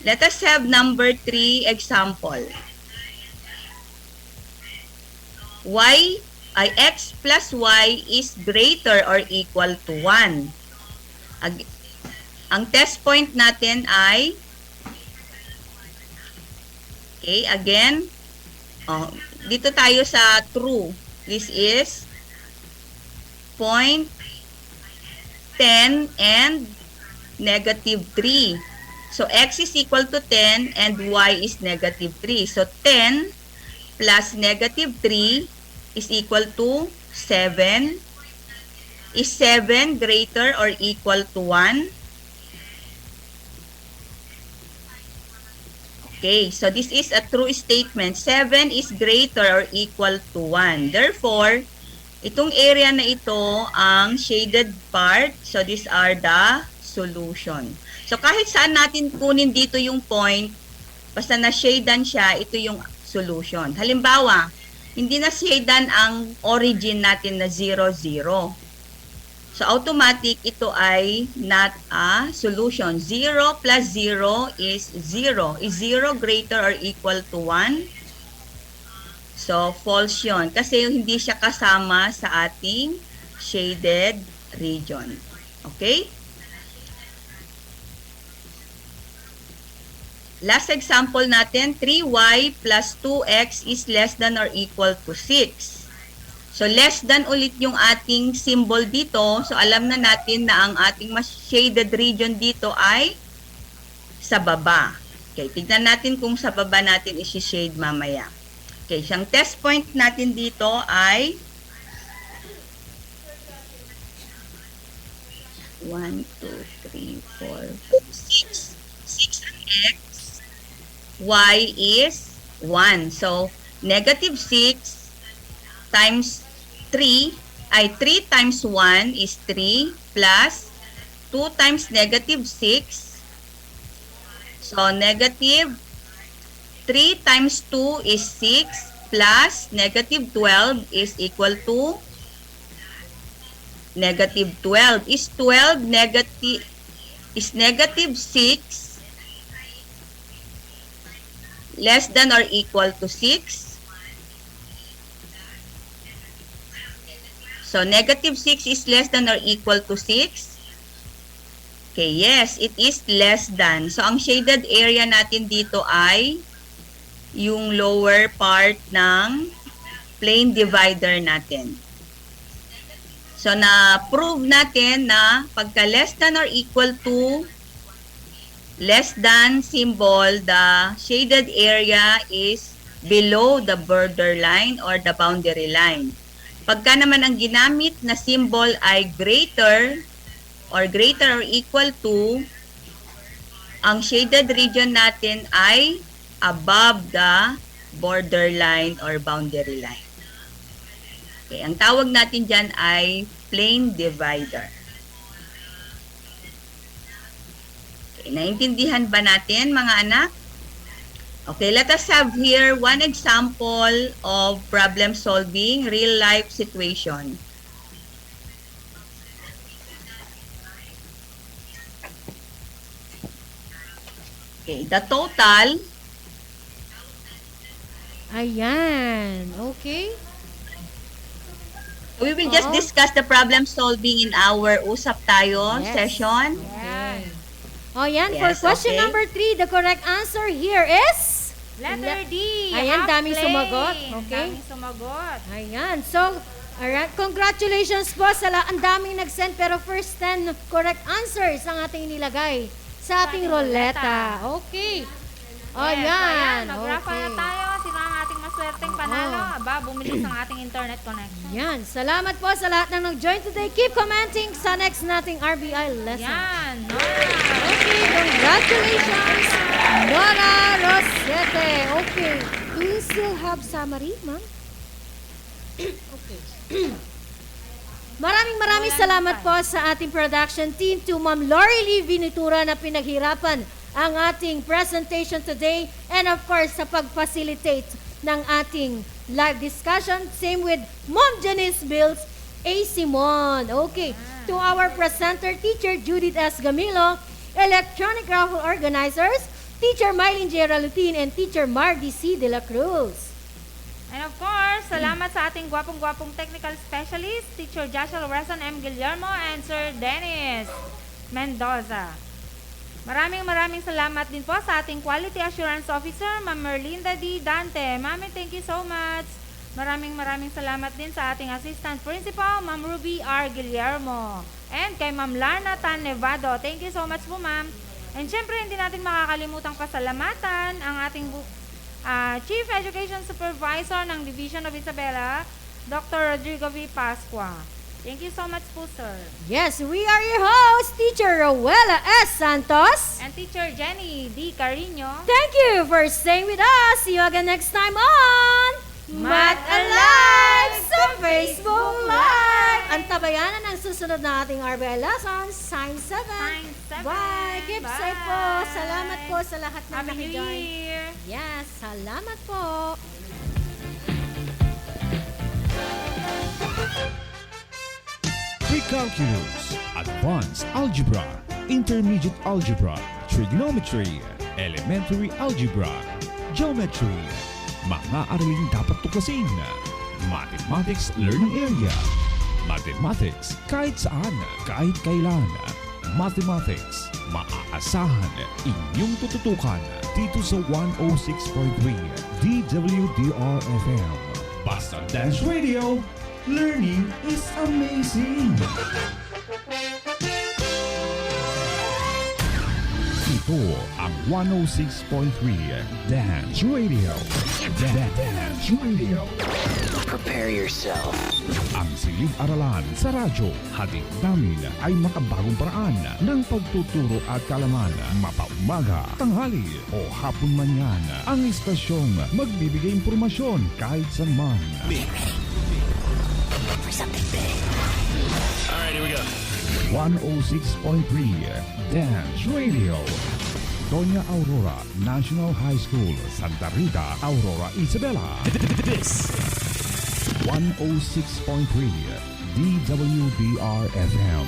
Let us have number 3 example. X plus y is greater or equal to 1. Ang test point natin ay, okay, again, dito tayo sa true. This is point 10 and negative 3. So, x is equal to 10 and y is negative 3. So, 10 plus negative 3 is equal to 7. Is 7 greater or equal to 1? Okay, so this is a true statement. 7 is greater or equal to 1. Therefore, itong area na ito ang shaded part. So, these are the solution. So, kahit saan natin kunin dito yung point, basta na-shadean siya, ito yung solution. Halimbawa, hindi na-shadean ang origin natin na 0, 0. So, automatic, ito ay not a solution. 0 plus 0 is 0. Is 0 greater or equal to 1? So, false yun. Kasi hindi siya kasama sa ating shaded region. Okay? Last example natin, 3y plus 2x is less than or equal to 6. So, less than ulit yung ating symbol dito. So, alam na natin na ang ating mas shaded region dito ay sa baba. Okay, tignan natin kung sa baba natin isi-shade mamaya. Okay, siyang test point natin dito ay 1, 2, 3, 4, 6. 6 ang x. Y is 1. So, negative 6 times 3 ay 3 times 1 is 3 plus 2 times negative 6. So, negative 3 times 2 is 6 plus negative 12 is equal to negative 12. Is 12 negative, is negative 6 less than or equal to 6? So, negative 6 is less than or equal to 6? Okay, yes, it is less than. So, ang shaded area natin dito ay yung lower part ng plane divider natin. So, na-prove natin na pagka less than or equal to less than symbol, the shaded area is below the borderline or the boundary line. Pagka naman ang ginamit na symbol ay greater or equal to, ang shaded region natin ay above the borderline or boundary line. Okay, ang tawag natin dyan ay plane divider. Okay, naintindihan ba natin mga anak? Okay, let us have here one example of problem solving, real life situation. Okay, the total. Ayan, okay. We will just discuss the problem solving in our usap tayo session. Okay. Oh, yan. Yes, For question okay. number 3, the correct answer here is? Letter D. Ayan, half daming plane. sumagot. Okay. Daming sumagot. Ayan. So, alright, congratulations po sa ang daming nag-send pero first 10 correct answers ang ating nilagay sa ating roleta. Okay. Oh, Yes, yan. Mag-raffle na tayo. Sino ang ating maswerteng panalo? Aba, bumilis ang ating internet connection. Yan. Salamat po sa lahat ng nag-join today. Keep commenting sa next nating RBI lesson. Yan. Okay, congratulations, Nora Rosete. Okay. Do you still have summary, ma'am? Okay. Maraming salamat po sa ating production team, to Ma'am Lori Lee Vinitura na pinaghirapan ang ating presentation today, and of course sa pag-facilitate ng ating live discussion. Same with Ma'am Janice Bills A. Simon. Okay. To our presenter, Teacher Judith S. Gamilo, electronic raffle organizers, Teacher Mylene J. Ralutin, and Teacher Mardy C. De La Cruz. And of course, salamat sa ating gwapong-gwapong technical specialist, Teacher Joshua Loresan M. Guillermo, and Sir Dennis Mendoza. Maraming salamat din po sa ating Quality Assurance Officer, Ma'am Merlinda D. Dante. Mami, thank you so much. Maraming salamat din sa ating Assistant Principal, Ma'am Ruby R. Guillermo. And kay Ma'am Larna Tan Nevado. Thank you so much po, Ma'am. And syempre, hindi natin makakalimutang pasalamatan ang ating Chief Education Supervisor ng Division of Isabela, Dr. Rodrigo V. Pascua. Thank you so much po, sir. Yes, we are your hosts, Teacher Rowella S. Santos and Teacher Jenny D. Carino. Thank you for staying with us. See you again next time on Math Alive sa Facebook Live. Antabayanan ang susunod na ating RBL lessons, Science 7. Bye. Keep safe po. Salamat po sa lahat ng Happy New Year. Yes, salamat po. Pre-calculus, advanced algebra, intermediate algebra, trigonometry, elementary algebra, geometry, mga araling dapat tuklasin. Mathematics Learning Area. Mathematics kahit saan, kahit kailan. Mathematics, maaasahan, inyong tututukan dito sa 106.3 DWDR-FM. Basta Dance Radio, learning is amazing! Ito ang 106.3 Dance Radio. Dance Radio. Prepare yourself. Ang silid-aralan sa radyo, hatid namin ay makabagong paraan ng pagtuturo at kaalaman. Mapaumaga, tanghali o hapon man yan, ang istasyong magbibigay impormasyon kahit saan man. For something big. Alright, here we go. 106.3 Dance Radio. Doña Aurora National High School, Santa Rita, Aurora, Isabela. This 106.3 DWDR-FM.